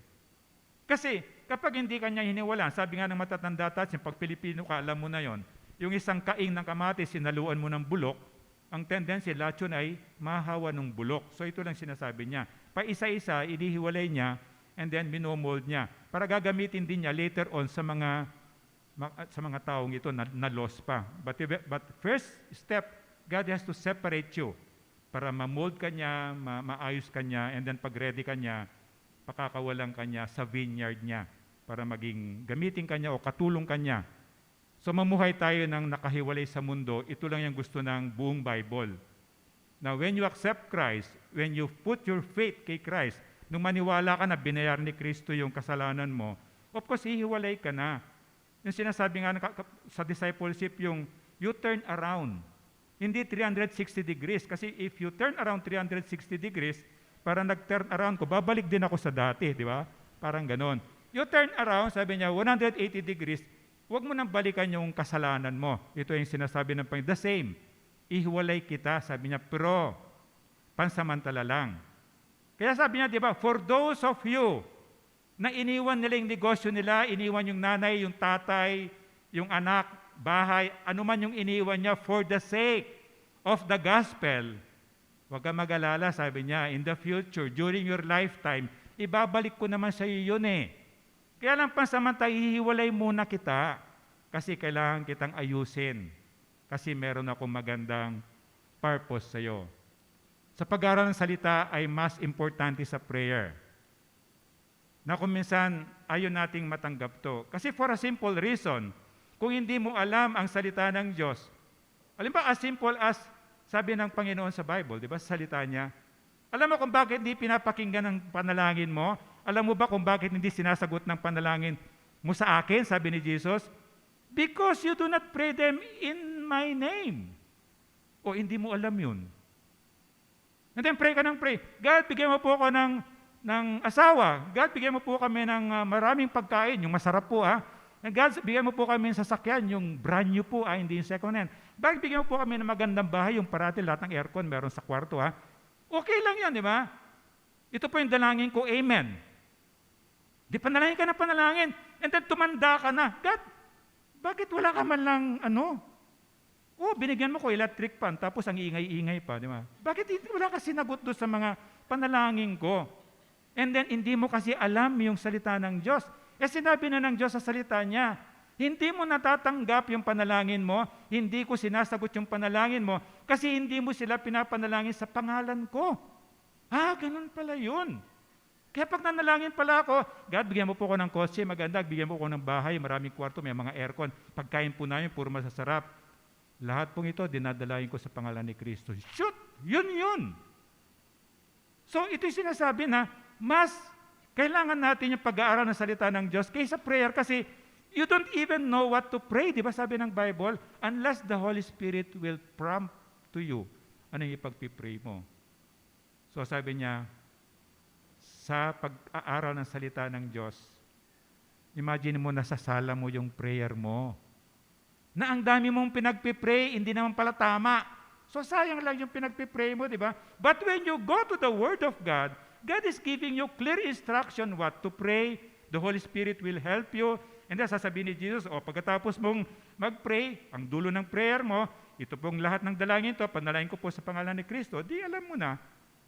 Kasi, kapag hindi ka niya hiniwalan, sabi nga ng matatanda tayo, pag Pilipino ka, alam mo na yon, yung isang kaing ng kamatis, sinaluan mo ng bulok, ang tendency, lahat yun ay mahawa ng bulok. So ito lang sinasabi niya. Pa isa-isa, inihiwalay niya, and then minomold niya. Para gagamitin din niya later on sa mga taong ito na lost pa. But first step, God has to separate you para ma-mold ka niya, maayos ka niya, and then pag ready ka niya, pakakawalan ka niya sa vineyard niya para maging gamitin ka niya o katulong ka niya. So mamuhay tayo ng nakahiwalay sa mundo, ito lang yung gusto ng buong Bible. Now, when you accept Christ, when you put your faith kay Christ, nung maniwala ka na binayar ni Kristo yung kasalanan mo, of course, hihiwalay ka na. Yung sinasabi nga sa discipleship, yung you turn around. Hindi 360 degrees. Kasi if you turn around 360 degrees, para nag-turn around ko, babalik din ako sa dati, di ba? Parang ganon. You turn around, sabi niya, 180 degrees, huwag mo nang balikan yung kasalanan mo. Ito yung sinasabi ng Panginoon. The same. Ihiwalay kita, sabi niya, pero pansamantala lang. Kaya sabi niya, di ba, for those of you na iniwan nila yung negosyo nila, iniwan yung nanay, yung tatay, yung anak, bahay, anuman yung iniwan niya for the sake of the gospel, huwag kang mag-alala, sabi niya, in the future, during your lifetime, ibabalik ko naman sa iyo yun eh. Kaya lang pansamantala, hihiwalay muna kita kasi kailangan kitang ayusin. Kasi meron akong magandang purpose sa iyo. Sa pag-aaral ng salita ay mas importante sa prayer. Na kung minsan ayaw nating matanggap to. Kasi for a simple reason, kung hindi mo alam ang salita ng Diyos, alam ba as simple as sabi ng Panginoon sa Bible, di ba, sa salita niya, alam mo kung bakit hindi pinapakinggan ng panalangin mo? Alam mo ba kung bakit hindi sinasagot ng panalangin mo sa akin, sabi ni Jesus? Because you do not pray them in my name. O hindi mo alam yun. And then pray ka ng pray. God, bigyan mo po ako ng asawa. God, bigyan mo po kami ng maraming pagkain, yung masarap po And God, bigyan mo po kami ng sasakyan, yung brand new po, hindi yung second hand. Bakit bigyan mo po kami ng magandang bahay, yung parati lahat ng aircon meron sa kwarto Okay lang yan, di ba? Ito po yung dalangin ko, amen. Di panalangin ka na panalangin. And then tumanda ka na. God, bakit wala ka man lang binigyan mo ko electric fan, tapos ang ingay-ingay pa, di ba? Bakit wala ka sinagot doon sa mga panalangin ko? And then, hindi mo kasi alam yung salita ng Diyos. Sinabi na ng Diyos sa salita niya, hindi mo natatanggap yung panalangin mo, hindi ko sinasagot yung panalangin mo, kasi hindi mo sila pinapanalangin sa pangalan ko. Ganun pala yun. Kaya pag nanalangin pala ako, God, bigyan mo po ko ng kotse, maganda, bigyan mo ko ng bahay, maraming kwarto, may mga aircon, pagkain po namin, puro masasarap. Lahat pong ito, dinadalayin ko sa pangalan ni Kristo. Shoot! Yun! So, ito yung sinasabi na, mas kailangan natin yung pag-aaral ng salita ng Diyos kaysa prayer kasi you don't even know what to pray. Di ba sabi ng Bible? Unless the Holy Spirit will prompt to you. Ano yung ipagpipray mo? So, sabi niya, sa pag-aaral ng salita ng Diyos, imagine mo nasasala mo yung prayer mo. Na ang dami mong pinagpipray, hindi naman pala tama. So sayang lang yung pinagpipray mo, di ba? But when you go to the Word of God, God is giving you clear instruction what to pray. The Holy Spirit will help you. And then sasabihin ni Jesus, pagkatapos mong mag-pray, ang dulo ng prayer mo, ito pong lahat ng dalangin to, panalangin ko po sa pangalan ni Kristo, di alam mo na.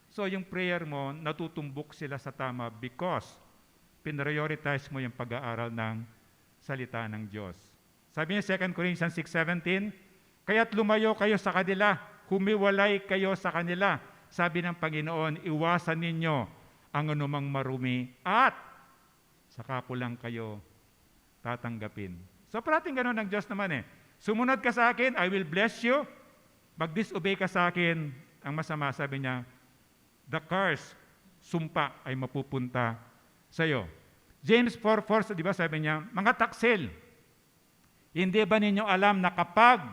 So yung prayer mo, natutumbok sila sa tama because pinrioritize mo yung pag-aaral ng salita ng Diyos. Sabi niya 2 Corinthians 6:17, kaya't lumayo kayo sa kanila, humiwalay kayo sa kanila. Sabi ng Panginoon, iwasan ninyo ang anumang marumi at saka po lang kayo tatanggapin. So parating ganun ng Diyos naman Sumunod ka sa akin, I will bless you. Mag-disobey ka sa akin, ang masama, sabi niya, the curse, sumpa, ay mapupunta sa iyo. James 4:4, di ba sabi niya, mga taksil, hindi ba ninyo alam na kapag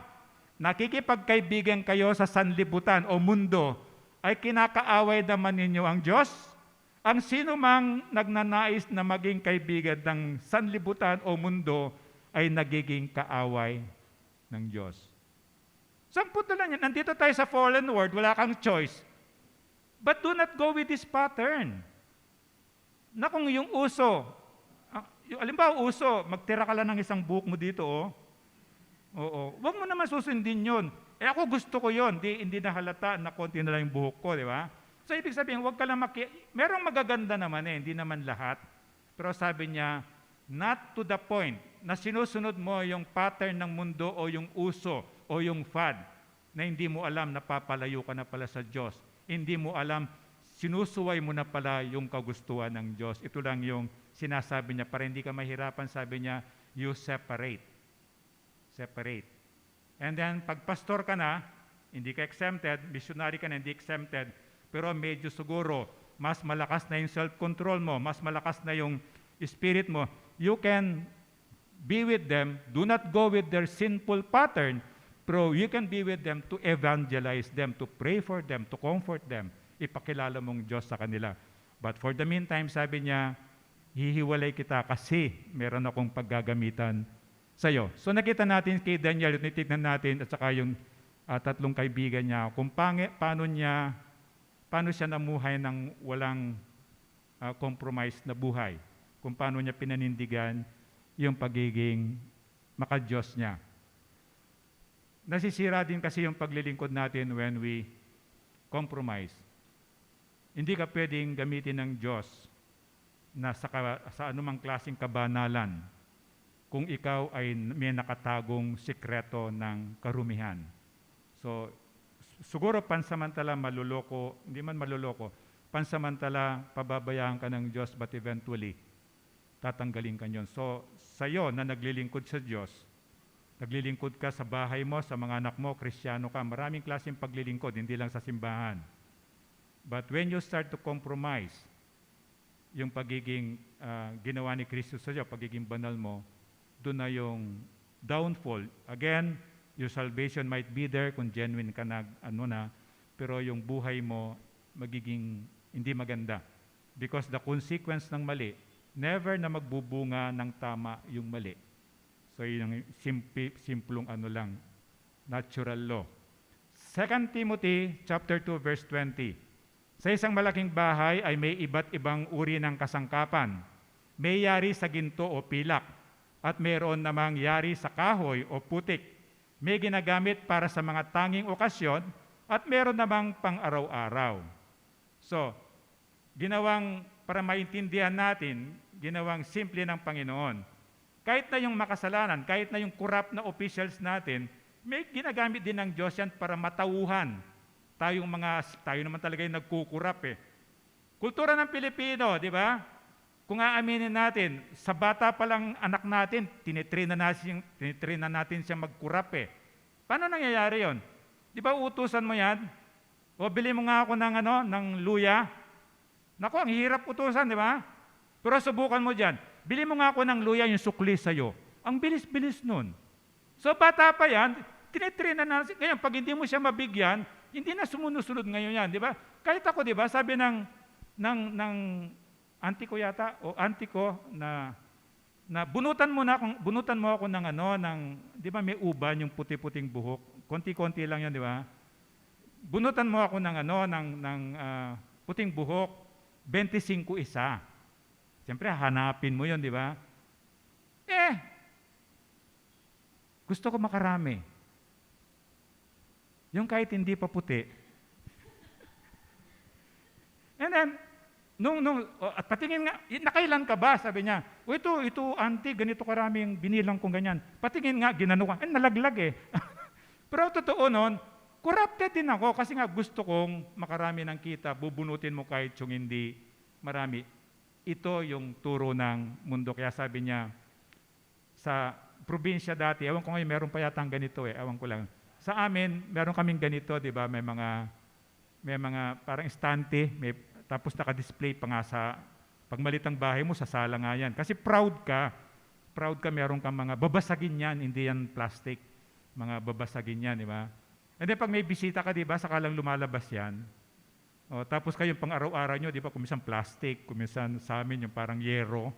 nakikipagkaibigan kayo sa sanlibutan o mundo, ay kinakaaway naman ninyo ang Diyos? Ang sino mang nagnanais na maging kaibigan ng sanlibutan o mundo ay nagiging kaaway ng Diyos. Samput na lang yan. Nandito tayo sa fallen world, wala kang choice. But do not go with this pattern. Na kung yung uso, alimbawa uso, magtira ka lang ng isang buhok mo dito, Oo. Huwag mo naman susundin yun. Ako gusto ko yun. Hindi na halata na konti na lang yung buhok ko, di ba? So, ibig sabihin, huwag ka lang merong magaganda naman hindi naman lahat. Pero sabi niya, not to the point na sinusunod mo yung pattern ng mundo o yung uso o yung fad na hindi mo alam na papalayo ka na pala sa Diyos. Hindi mo alam, sinusuway mo na pala yung kagustuhan ng Diyos. Ito lang yung sinasabi niya. Para hindi ka mahirapan, sabi niya, you separate. Separate. And then, pag pastor ka na, hindi ka exempted, missionary ka na, hindi exempted, pero medyo siguro, mas malakas na yung self-control mo, mas malakas na yung spirit mo, you can be with them, do not go with their sinful pattern, pero you can be with them to evangelize them, to pray for them, to comfort them, ipakilala mong Diyos sa kanila. But for the meantime, sabi niya, hihiwalay kita kasi meron akong paggagamitan sa'yo. So nakita natin kay Daniel, titignan natin, at saka yung tatlong kaibigan niya, kung paano siya namuhay ng walang compromise na buhay, kung paano niya pinanindigan yung pagiging makadiyos niya. Nasisira din kasi yung paglilingkod natin when we compromise. Hindi ka pwedeng gamitin ng Diyos na sa anumang klaseng kabanalan kung ikaw ay may nakatagong sikreto ng karumihan. So, siguro pansamantala maluloko, hindi man maluloko, pansamantala pababayaan ka ng Diyos, but eventually, tatanggalin ka yun. So, sa'yo na naglilingkod sa Diyos, naglilingkod ka sa bahay mo, sa mga anak mo, Kristiyano ka. Maraming klaseng paglilingkod, hindi lang sa simbahan. But when you start to compromise yung pagiging ginawa ni Kristo sa iyo, pagiging banal mo, doon na yung downfall. Again, your salvation might be there kung genuine ka pero yung buhay mo magiging hindi maganda. Because the consequence ng mali, never na magbubunga ng tama yung mali. So yun yung simplong natural law. 2 Timothy chapter 2 verse 20. Sa isang malaking bahay ay may iba't ibang uri ng kasangkapan. May yari sa ginto o pilak, at mayroon namang yari sa kahoy o putik. May ginagamit para sa mga tanging okasyon, at mayroon namang pang-araw-araw. So, ginawang, para maintindihan natin, ginawang simple ng Panginoon. Kahit na yung makasalanan, kahit na yung corrupt na officials natin, may ginagamit din ng Diyos yan para matauhan. Tayo naman talaga yung nagkukurap eh. Kultura ng Pilipino, di ba? Kung aaminin natin, sa bata pa lang anak natin, tinitrain na natin siya magkurap eh. Paano nangyayari yon? Di ba utusan mo yan? O bili mo nga ako ng luya. Naku, ang hirap utusan, di ba? Pero subukan mo dyan. Bili mo nga ako ng luya, yung sukli sa'yo. Ang bilis-bilis nun. So bata pa yan, tinitrain na natin. Ngayon, pag hindi mo siya mabigyan, hindi na sumusunod ngayon yan, di ba? Kahit ako, di ba, sabi ng auntie ko yata, o auntie ko na bunutan mo ako di ba may uban yung puti-puting buhok, konti-konti lang yan, di ba? Bunutan mo ako ng puting buhok, 25 isa. Siyempre, hanapin mo yun, di ba? Gusto ko makarami. Yung kahit hindi pa puti. And then, at patingin nga, nakailan ka ba? Sabi niya, ito auntie, ganito karaming binilang kong ganyan. Patingin nga, ginano ka. Nalaglag eh. Pero totoo nun, corrupted din ako kasi nga gusto kong makarami ng kita, bubunutin mo kahit yung hindi marami. Ito yung turo ng mundo. Kaya sabi niya, sa probinsya dati, ewan ko ngayon, meron pa yatang ganito eh, ewan ko lang. Sa amin, meron kaming ganito, di ba? May mga parang estante, tapos naka-display pa nga pag malitang bahay mo, sa sala nga yan. Kasi proud ka, meron kang mga babasagin yan, hindi yan plastic. Mga babasagin yan, di ba? And then pag may bisita ka, di ba, saka lang lumalabas yan. O, tapos kayo pang araw-araw nyo, di ba, kuminsan plastic, kuminsan sa amin yung parang yero,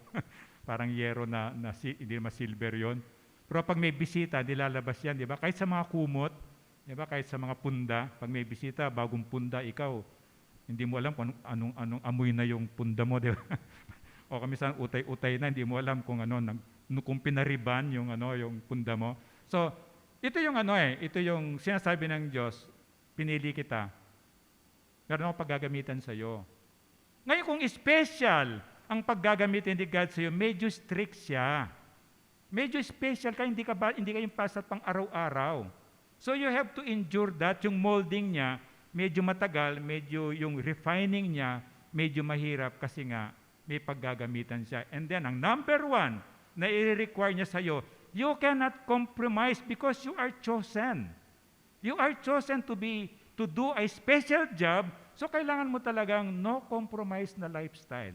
parang yero na hindi naman silver yon. Pero pag may bisita, nilalabas yan, di ba? Kahit sa mga kumot, di ba? Kahit sa mga punda, pag may bisita, bagong punda, ikaw, hindi mo alam kung anong amoy na yung punda mo, di ba? O kamisan utay-utay na, hindi mo alam kung kung pinariban yung punda mo. So, ito yung sinasabi ng Diyos, pinili kita. Meron akong paggagamitan sa iyo. Ngayon kung special ang paggagamitin ni God sa iyo, medyo strict siya. Medyo special ka, hindi ka yung pasat pang araw-araw. So you have to endure that. Yung molding niya, medyo matagal, medyo yung refining niya, medyo mahirap kasi nga may paggagamitan siya. And then, ang number 1 na i-require niya sa iyo, you cannot compromise because you are chosen. You are chosen to do a special job, so kailangan mo talagang no compromise na lifestyle.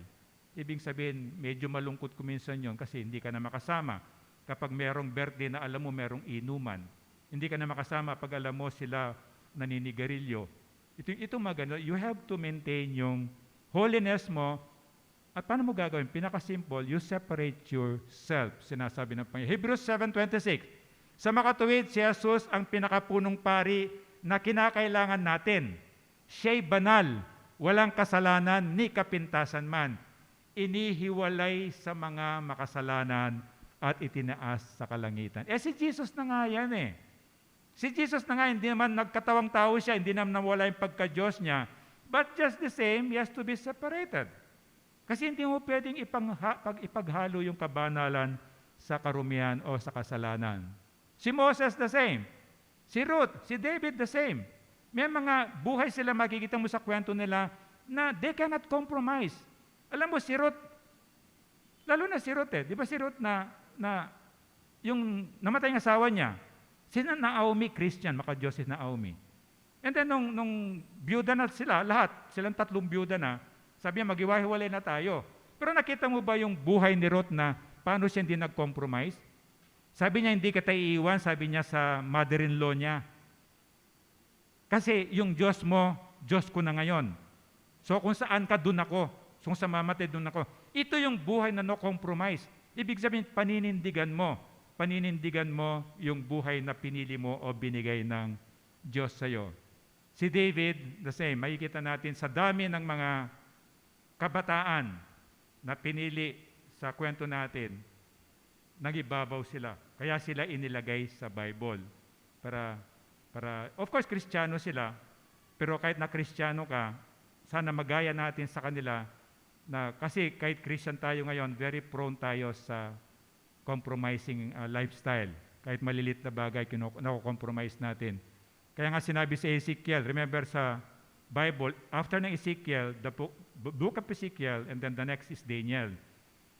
Ibig sabihin, medyo malungkot kuminsan yon kasi hindi ka na makasama. Kapag merong birthday na alam mo merong inuman, hindi ka na makasama pag alam mo sila naninigarilyo. Ito maganda, you have to maintain yung holiness mo. At paano mo gagawin? Pinaka-simple, you separate yourself. Sinasabi ng Panginoon. Hebrews 7:26. Sa makatuwid, si Jesus ang pinakapunong pari na kinakailangan natin. Siya'y banal, walang kasalanan ni kapintasan man. Inihiwalay sa mga makasalanan at itinaas sa kalangitan. Si Jesus na nga yan eh. Si Jesus na nga, hindi naman nagkatawang tao siya, hindi naman nawala yung pagka-Diyos niya. But just the same, he has to be separated. Kasi hindi mo pwedeng ipaghalo yung kabanalan sa karumihan o sa kasalanan. Si Moses the same. Si Ruth, si David the same. May mga buhay sila makikita mo sa kwento nila na they cannot compromise. Alam mo si Ruth, lalo na si Ruth eh. Di ba si Ruth na yung namatay ng asawa niya, si Naomi, Christian, maka-Diyos si Naomi. And then nung byuda na sila, lahat, silang 3 byuda na, sabi niya, maghiwa-hiwalay na tayo. Pero nakita mo ba yung buhay ni Ruth na paano siya hindi nag-compromise? Sabi niya, hindi kita iiwan, sabi niya sa mother-in-law niya. Kasi yung Diyos mo, Diyos ko na ngayon. So kung saan ka, dun ako. So kung sa mamatay, dun ako. Ito yung buhay na no compromise. Ibig sabihin, paninindigan mo yung buhay na pinili mo o binigay ng Diyos sa'yo. Si David, the same, makikita natin sa dami ng mga kabataan na pinili sa kwento natin, nagibabaw sila. Kaya sila inilagay sa Bible. Para of course, Kristiyano sila, pero kahit na Kristiyano ka, sana magaya natin sa kanila na kasi kahit Christian tayo ngayon, very prone tayo sa compromising lifestyle. Kahit malilit na bagay, nako-compromise natin. Kaya nga sinabi sa Ezekiel, remember sa Bible, after ng Ezekiel, the book of Ezekiel, and then the next is Daniel.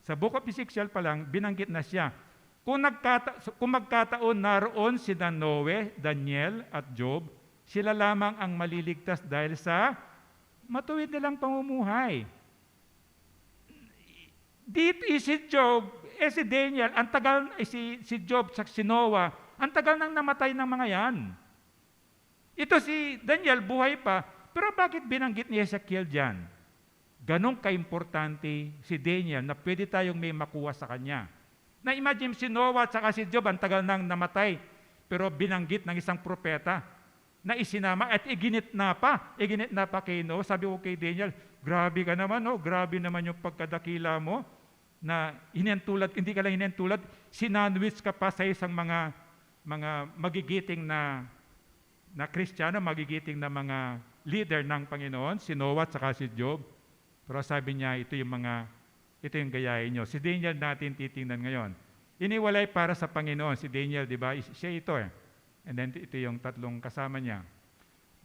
Sa book of Ezekiel pa lang, binanggit na siya. Kung magkataon naroon si Noe, Daniel at Job, sila lamang ang maliligtas dahil sa matuwid nilang pamumuhay. Dito si Job, si Daniel, ang tagal, si Job, si Noah, ang tagal nang namatay ng mga yan. Ito si Daniel, buhay pa, pero bakit binanggit ni Ezekiel dyan? Ganong kaimportante si Daniel na pwede tayong may makuha sa kanya. Na-imagine si Noah at saka si Job, ang tagal nang namatay, pero binanggit ng isang propeta na isinama at iginit na pa kay Noah. Sabi ko kay Daniel, grabe ka naman, no? Grabe naman yung pagkadakila mo na hinentulad, hindi ka lang hinentulad, sinandwich ka pa sa isang mga magigiting na Kristiyano, magigiting na mga leader ng Panginoon, si Noah at saka si Job. Pero sabi niya, ito yung gayahin nyo. Si Daniel natin titingnan ngayon. Iniwalay para sa Panginoon. Si Daniel, di ba? Siya ito eh. And then ito yung 3 kasama niya.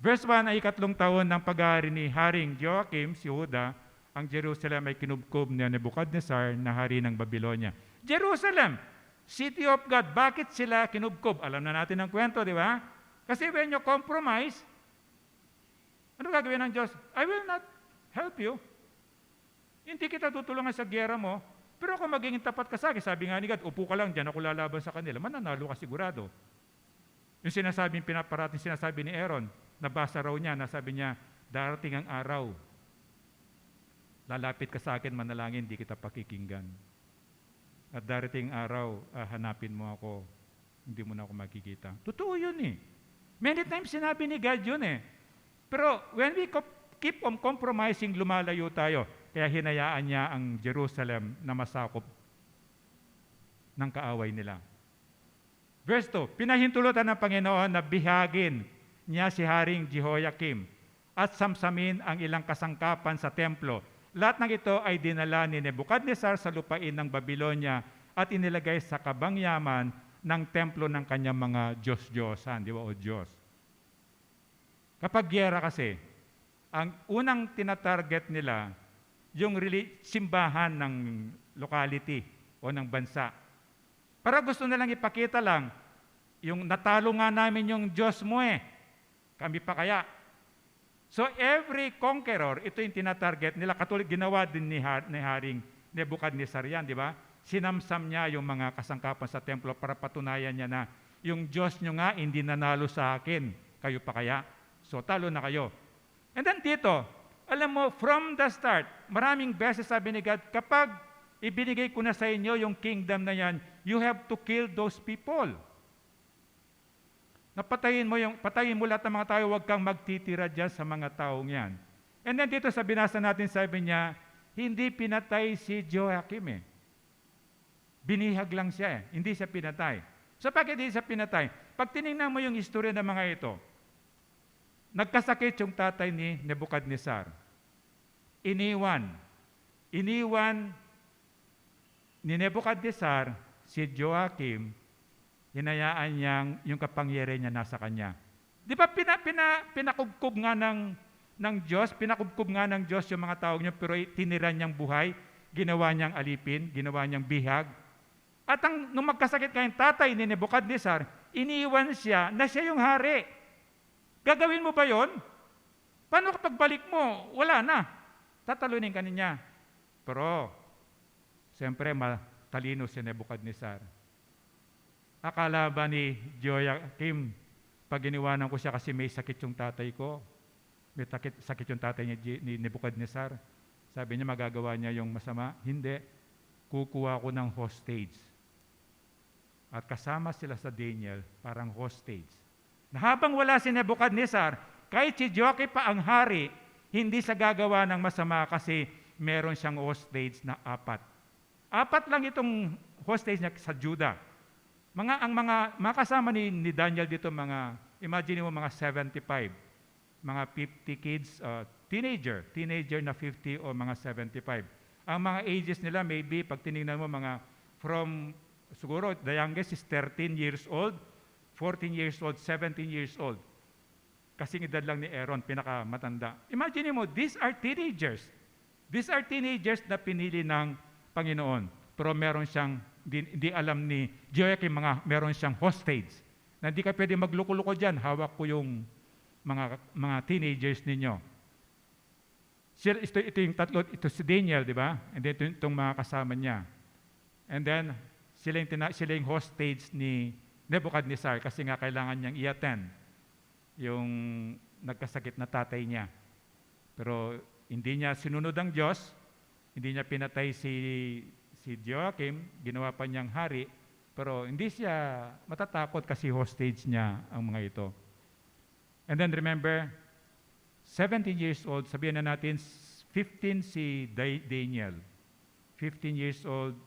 Verse 1 ay 3 taon ng pag-aari ni Haring Joachim, si Huda, ang Jerusalem ay kinubkob ni Nebuchadnezzar na hari ng Babylonia. Jerusalem, city of God. Bakit sila kinubkob? Alam na natin ang kwento, di ba? Kasi when you compromise, ano gagawin ng Diyos? I will not help you. Hindi kita tutulungan sa gera mo, pero kung magiging tapat ka sa akin, sabi nga ni God, upo ka lang dyan, ako lalaban sa kanila, mananalo ka sigurado. Yung pinaparating sinasabi ni Aaron, nabasa raw niya, nasabi niya, darating ang araw, lalapit ka sa akin, manalangin, di kita pakikinggan. At darating araw, hanapin mo ako, hindi mo na ako makikita. Totoo yun eh. Many times sinabi ni God yun eh. Pero when we keep on compromising, lumalayo tayo. Kaya hinayaan niya ang Jerusalem na masakop ng kaaway nila. Verse 2, pinahintulutan ng Panginoon na bihagin niya si Haring Jehoiakim at samsamin ang ilang kasangkapan sa templo. Lahat ng ito ay dinala ni Nebuchadnezzar sa lupain ng Babylonia at inilagay sa kabangyaman ng templo ng kanyang mga Diyos-Diyosan, di ba, o Diyos. Kapag giyera kasi, ang unang tinatarget nila, yung simbahan ng locality o ng bansa. Para gusto nilang ipakita lang, yung natalo nga namin yung Diyos mo eh. Kami pa kaya. So every conqueror, ito yung tinatarget nila. Katulad ginawa din ni Haring Nebuchadnezzar yan, di ba? Sinamsam niya yung mga kasangkapan sa templo para patunayan niya na yung Diyos nyo nga hindi nanalo sa akin. Kayo pa kaya? So talo na kayo. And then dito, alam mo, from the start, maraming beses sabi ni God, kapag ibinigay ko na sa inyo yung kingdom na yan, you have to kill those people. Patayin mo lahat ng mga tao, huwag kang magtitira dyan sa mga taong yan. And then dito sa binasa natin, sabi niya, hindi pinatay si Joachim eh. Binihag lang siya eh, hindi siya pinatay. So bakit hindi siya pinatay? Pag tinignan mo yung istorya ng mga ito, nagkasakit yung tatay ni Nebuchadnezzar. Iniwan ni Nebuchadnezzar si Joachim, hinayaan niyang yung kapangyarihan niya nasa kanya. Di ba pinakubkob nga ng Diyos, pinakubkob nga ng Diyos yung mga tao niya, pero tinira niyang buhay, ginawa niyang alipin, ginawa niyang bihag. At nung magkasakit kayong tatay ni Nebuchadnezzar, iniwan siya na siya yung hari. Gagawin mo ba yon? Paano kapag balik mo? Wala na. Tatalunin ka niya. Pero, siyempre matalino si Nebuchadnezzar. Akala ba ni Joachim, pag iniwanan ko siya kasi may sakit yung tatay ko, may sakit yung tatay ni Nebuchadnezzar, sabi niya magagawa niya yung masama? Hindi. Kukuha ko ng hostage. At kasama sila sa Daniel, parang hostage. Na habang wala si Nebuchadnezzar, kahit si Joachim pa ang hari, hindi sa gagawa ng masama kasi meron siyang hostage na 4. 4 lang itong hostage niya sa Judah. Ang mga kasama ni Daniel dito, imagine mo mga 75, mga 50 kids, teenager na 50 o mga 75. Ang mga ages nila, maybe, pag tinignan mo, siguro, the youngest is 13 years old, 14 years old, 17 years old. Kasing edad lang ni Aaron, pinakamatanda. Imagine mo, these are teenagers. These are teenagers na pinili ng Panginoon. Pero meron siyang, hindi alam ni Joachim, meron siyang hostage. Na hindi ka pwede magluko-luko dyan, hawak ko yung mga teenagers ninyo. Ito yung tatlo, ito si Daniel, di ba? And then itong mga kasama niya. And then, sila yung hostage ni Nebuchadnezzar kasi nga kailangan niyang i-attend yung nagkasakit na tatay niya. Pero hindi niya sinunod ang Diyos, hindi niya pinatay si Joachim, ginawa pa niyang hari, pero hindi siya matatakot kasi hostage niya ang mga ito. And then remember, 17 years old, sabihin na natin, 15 si Daniel. 15 years old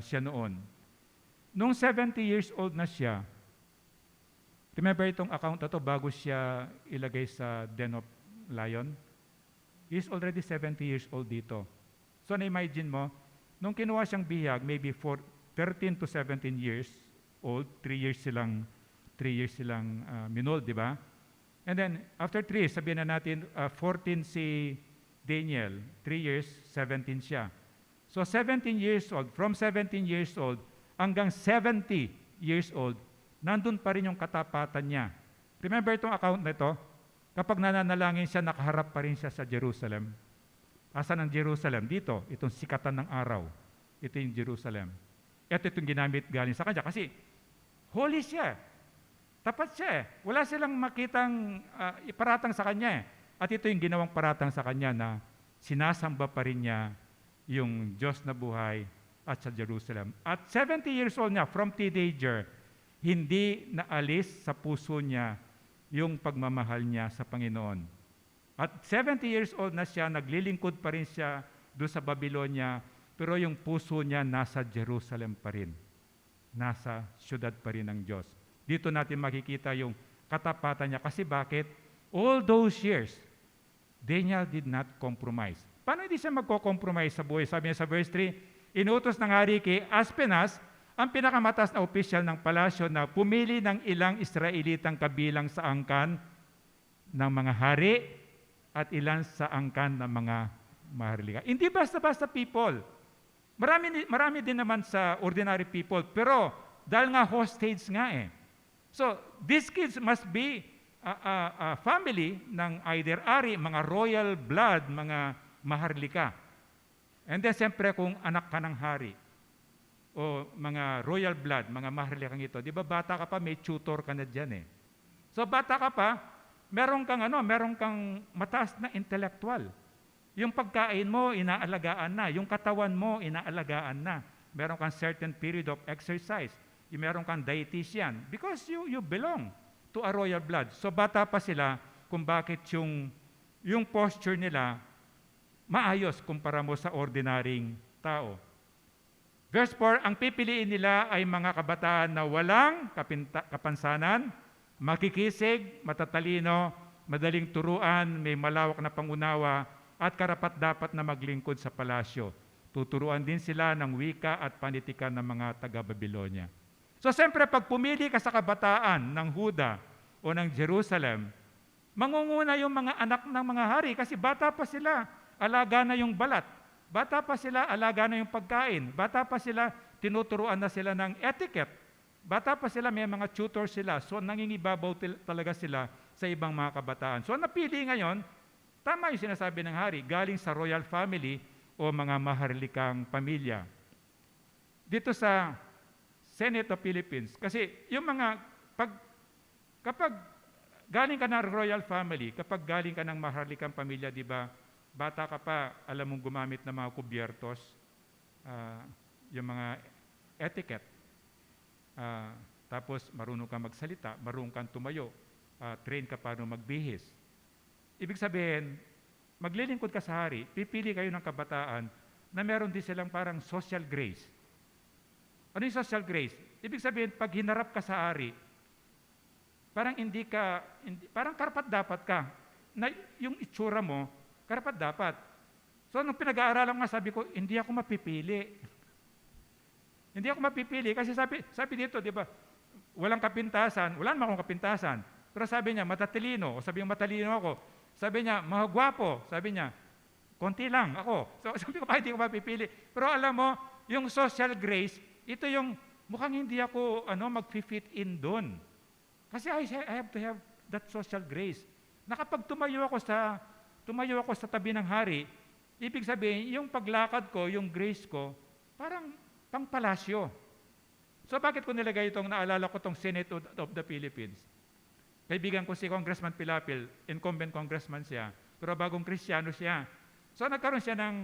siya noon. Nung 70 years old na siya, remember itong account na to bago siya ilagay sa den of lion? He's already 70 years old dito. So na-imagine mo, nung kinuha siyang bihag, maybe 13 to 17 years old, 3 years silang minold, di ba? And then, after 3 years, sabihin na natin, 14 si Daniel, 3 years, 17 siya. So 17 years old, from 17 years old, hanggang 70 years old, nandun pa rin yung katapatan niya. Remember itong account na ito? Kapag nananalangin siya, nakaharap pa rin siya sa Jerusalem. Asan ang Jerusalem? Dito, itong sikatan ng araw. Ito yung Jerusalem. Ito itong ginamit galing sa kanya. Kasi, holy siya. Tapat siya eh. Wala silang makitang iparatang sa kanya eh. At ito yung ginawang paratang sa kanya na sinasamba pa rin niya yung Diyos na buhay at sa Jerusalem. At 70 years old niya, from teenager, hindi naalis sa puso niya yung pagmamahal niya sa Panginoon. At 70 years old na siya, naglilingkod pa rin siya doon sa Babylonia, pero yung puso niya nasa Jerusalem pa rin. Nasa syudad pa rin ng Diyos. Dito natin makikita yung katapatan niya. Kasi bakit? All those years, Daniel did not compromise. Paano hindi siya magko-compromise sa buhay? Sabi niya sa verse 3, inutos ng hari kay Aspenas, ang pinakamataas na opisyal ng palasyo na pumili ng ilang Israelitang kabilang sa angkan ng mga hari at ilan sa angkan ng mga maharlika. Hindi basta-basta people. Marami din naman sa ordinary people, pero dahil nga hostage nga eh. So, these kids must be a family ng either ari, mga royal blood, mga maharlika. And then, siyempre, kung anak ka ng hari, o mga royal blood, mga maharlikang ito, di ba bata ka pa, may tutor ka na dyan eh. So, bata ka pa, meron kang mataas na intellectual. Yung pagkain mo, inaalagaan na. Yung katawan mo, inaalagaan na. Meron kang certain period of exercise. Meron kang dietitian. Because you belong to a royal blood. So bata pa sila kung bakit yung posture nila maayos kumpara mo sa ordinaryong tao. Verse 4, ang pipiliin nila ay mga kabataan na walang kapansanan, makikisig, matatalino, madaling turuan, may malawak na pangunawa, at karapat-dapat na maglingkod sa palasyo. Tuturuan din sila ng wika at panitikan ng mga taga-Babylonia. So, siyempre, pag pumili ka sa kabataan ng Huda o ng Jerusalem, mangunguna yung mga anak ng mga hari kasi bata pa sila, alaga na yung balat. Bata pa sila, alaga na yung pagkain. Bata pa sila, tinuturuan na sila ng etiquette. Bata pa sila, may mga tutor sila. So nangingibabaw talaga sila sa ibang mga kabataan. So napili ngayon, tama yung sinasabi ng hari, galing sa royal family o mga maharlikang pamilya. Dito sa Senate of Philippines, kasi yung mga, kapag galing ka ng royal family, kapag galing ka ng maharlikang pamilya, di ba, bata ka pa, alam mong gumamit ng mga kubyertos, yung mga etiquette. Tapos marunong kang magsalita, marunong kang tumayo, train ka paano magbihis. Ibig sabihin, maglilingkod ka sa hari, pipili kayo ng kabataan na meron din silang parang social grace. Ano yung social grace? Ibig sabihin, pag hinarap ka sa hari, parang parang karapat-dapat ka. Na yung itsura mo, karapat-dapat. So, nung pinag-aaralan nga, sabi ko, hindi ako mapipili. Hindi ako mapipili kasi sabi dito, di ba, walang kapintasan, wala naman akong kapintasan. Pero sabi niya, matatalino, o sabi niya, matalino ako. Sabi niya, mahagwapo. Sabi niya, konti lang ako. So, sabi ko, hindi ko mapipili. Pero alam mo, yung social grace, ito yung mukhang hindi ako mag-fit in doon. Kasi I have to have that social grace. Na kapag tumayo ako sa tabi ng hari, ibig sabihin, yung paglakad ko, yung grace ko, parang pangpalasyo. So bakit ko nilagay itong, naalala ko itong Senate of the Philippines? Kaibigan ko si Congressman Pilapil, incumbent congressman siya, pero bagong Kristiyano siya. So nagkaroon siya ng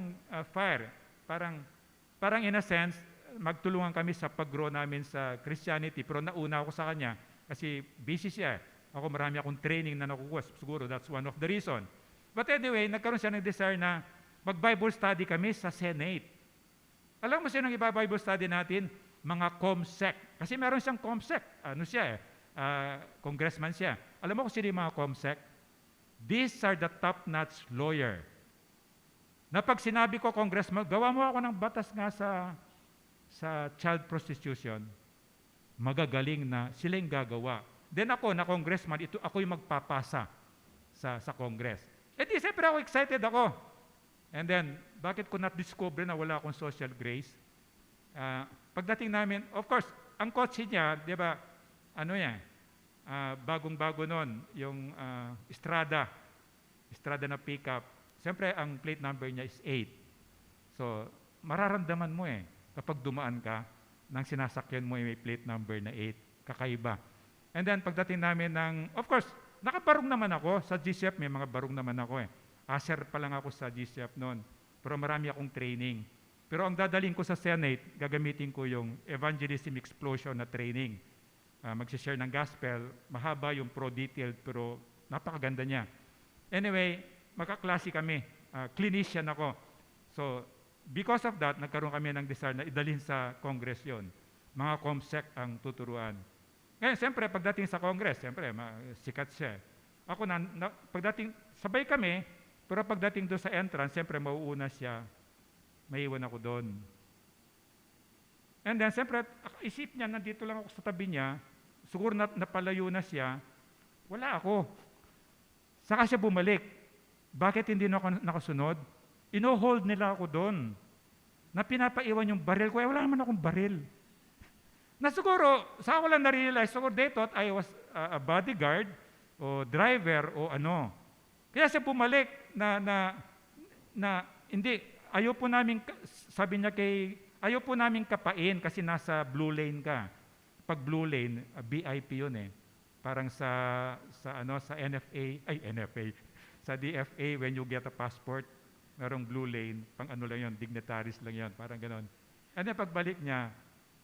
fire. Parang in a sense, magtulungan kami sa pag-grow namin sa Christianity, pero nauna ako sa kanya kasi busy siya. Ako marami akong training na nakukuha. Siguro that's one of the reason. But anyway, nagkaroon siya ng desire na mag-Bible study kami sa Senate. Alam mo sino ang iba-Bible study natin? Mga COMSEC. Kasi meron siyang COMSEC. Congressman siya. Alam mo kung sino yung mga COMSEC? These are the top-notch lawyer. Na pag sinabi ko, Congressman, gawa mo ako ng batas nga sa child prostitution, magagaling na sila yung gagawa. Then ako, na congressman, ako yung magpapasa sa Congress. Eh di, siyempre ako excited ako. And then, bakit ko na-discover na wala akong social grace? Pagdating namin, of course, ang kotse niya, di ba, bagong-bago nun, yung Estrada na pickup. Siyempre, ang plate number niya is 8. So, mararamdaman mo kapag dumaan ka, nang sinasakyan mo may plate number na 8, kakaiba. And then, pagdating namin of course, nakabarong naman ako, sa GCF may mga barong naman ako Aser pa lang ako sa GCF noon, pero marami akong training. Pero ang dadaling ko sa Senate, gagamitin ko yung Evangelism Explosion na training. Magsishare ng gospel, mahaba yung pro-detailed, pero napakaganda niya. Anyway, magkaklase kami, clinician ako. So, because of that, nagkaroon kami ng desire na idalhin sa Congress yon. Mga COMSEC ang tuturuan. Ngayon, siyempre, pagdating sa Congress, siyempre, sikat siya. Ako pagdating, sabay kami, pero pagdating doon sa entrance, siyempre, mauuna siya. Maiwan ako doon. And then, siyempre, isip niya, nandito lang ako sa tabi niya, siguro napalayo na siya, wala ako. Saka siya bumalik. Bakit hindi na ako nakasunod? Ino-hold nila ako doon. Na pinapaiwan yung baril ko. Wala naman akong baril. Na siguro, sa ako lang na-realize, siguro they thought I was a bodyguard o driver o ano. Kaya siya bumalik na hindi, ayaw po namin, sabi niya ayaw po namin kapain kasi nasa blue lane ka. Pag blue lane, BIP yun Parang sa NFA, sa DFA, when you get a passport, merong blue lane, pang lang yun, dignitaries lang yun, parang ganon. And then pagbalik niya,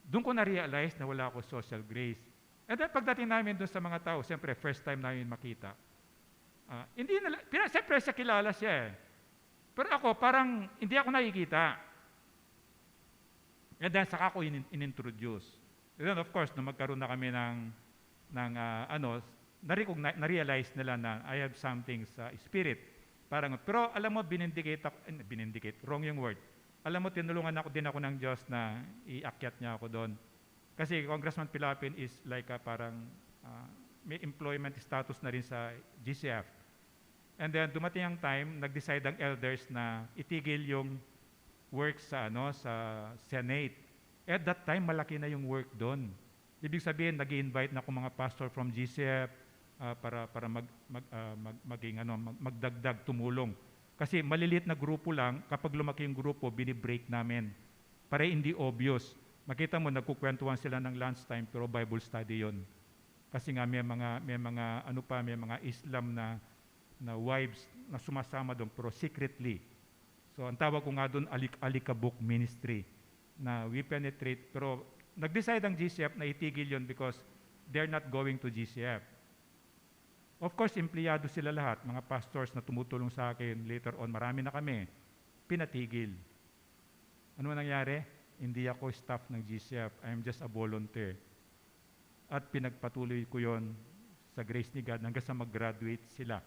doon ko na-realize na wala ako social grace. And then pagdating namin doon sa mga tao, siyempre first time namin makita. Siyempre siya kilala siya Pero ako, parang hindi ako nakikita. And then saka ako in-introduce. And then of course, nung magkaroon na kami na-realize nila na I have something sa spirit. Pero alam mo, binindicate, wrong yung word. Alam mo, tinulungan din ako ng Diyos na iakyat niya ako doon. Kasi Congressman Pilapin is like may employment status na rin sa GCF. And then dumating ang time, nag-decide ang elders na itigil yung work sa Senate. At that time, malaki na yung work doon. Ibig sabihin, nag-invite na ako mga pastor from GCF para magdagdag, tumulong. Kasi maliliit na grupo lang, kapag lumaki yung grupo, binibreak namin. Para hindi obvious. Makita mo, nagkukwentuhan sila ng lunchtime, pero Bible study yon. Kasi nga may mga Islam na wives na sumasama doon, pero secretly. So ang tawag ko nga doon, alikabok ministry, na we penetrate, pero nag-decide ang GCF na itigil yon because they're not going to GCF. Of course, empleyado sila lahat, mga pastors na tumutulong sa akin, later on, marami na kami, pinatigil. Ano nangyari? Hindi ako staff ng GCF, I'm just a volunteer. At pinagpatuloy ko yon sa grace ni God hanggang sa mag-graduate sila.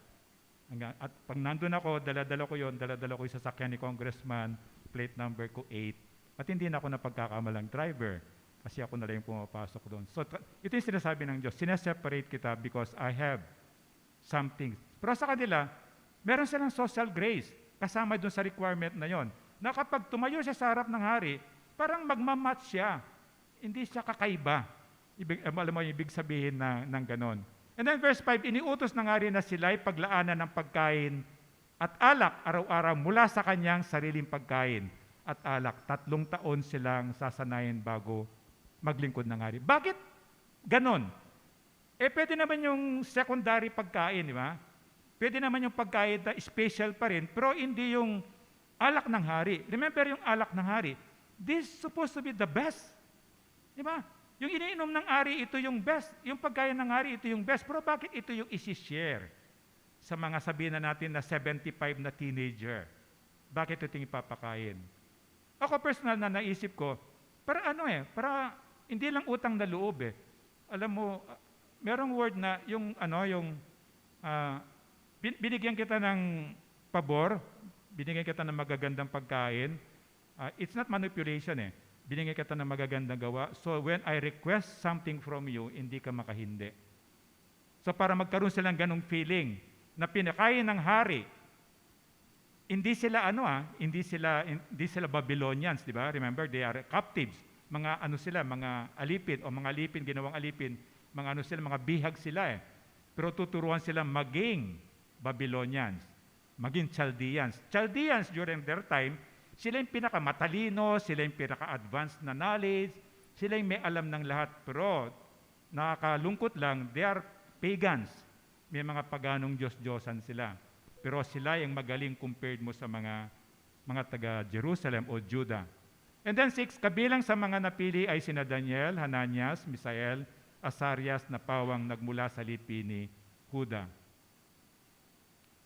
At pag nandun ako, dala-dala ko yung sasakyan ni Congressman, plate number ko 8, at hindi na ako napagkakamalang driver kasi ako na lang yung pumapasok doon. So ito yung sinasabi ng Diyos, sineseparate kita because I have something. Pero sa kanila, meron silang social grace kasama doon sa requirement na yon. Na kapag tumayo siya sa harap ng hari, parang magmamatch siya. Hindi siya kakaiba. Alam mo yung ibig sabihin ng ganon. And then verse 5, iniutos ng hari na sila'y paglaanan ng pagkain at alak araw-araw mula sa kanyang sariling pagkain at alak. 3 taon silang sasanayin bago maglingkod ng hari. Bakit ganon? Pwede naman yung secondary pagkain, di ba? Pwede naman yung pagkain na special pa rin, pero hindi yung alak ng hari. Remember yung alak ng hari? This is supposed to be the best. Di ba? Yung iniinom ng hari, ito yung best. Yung pagkain ng hari, ito yung best. Pero bakit ito yung isi-share sa mga sabihin na natin na 75 na teenager? Bakit ito yung ipapakain? Ako personal na naisip ko, para hindi lang utang na loob eh. Alam mo, merong word na binigyan kita ng pabor, binigyan kita ng magagandang pagkain. It's not manipulation eh. Binigyan kita ng magagandang gawa. So when I request something from you, hindi ka makahindi. So para magkaroon silang ganong feeling na pinakain ng hari, hindi sila Babylonians, di ba? Remember, they are captives. Mga alipin o mga alipin, ginawang alipin, mga bihag sila eh. Pero tuturuan sila maging Babylonians, maging Chaldeans. Chaldeans during their time, sila yung pinakamatalino, sila yung pinaka-advanced na knowledge, sila yung may alam ng lahat. Pero nakakalungkot lang, they are pagans. May mga paganong Diyos-Diyosan sila. Pero sila yung magaling compared mo sa mga taga-Jerusalem o Judah. And then 6, kabilang sa mga napili ay sina Daniel, Hananias, Misael, Asarias na pawang nagmula sa lipi ni Huda.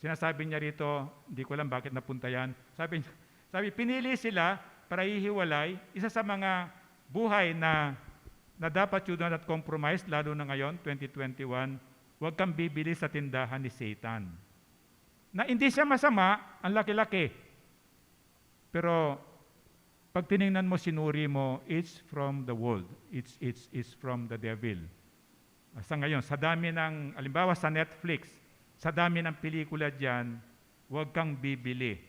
Sinasabi niya rito, hindi ko alam bakit napunta yan. Sabi, pinili sila para ihiwalay, isa sa mga buhay na dapat yun not compromise, lalo na ngayon, 2021, huwag kang bibili sa tindahan ni Satan. Na hindi siya masama, ang laki-laki. Pero pag tinignan mo, sinuri mo, it's from the world. It's from the devil. Sa ngayon, sa dami ng, alimbawa sa Netflix, sa dami ng pelikula dyan, huwag kang bibili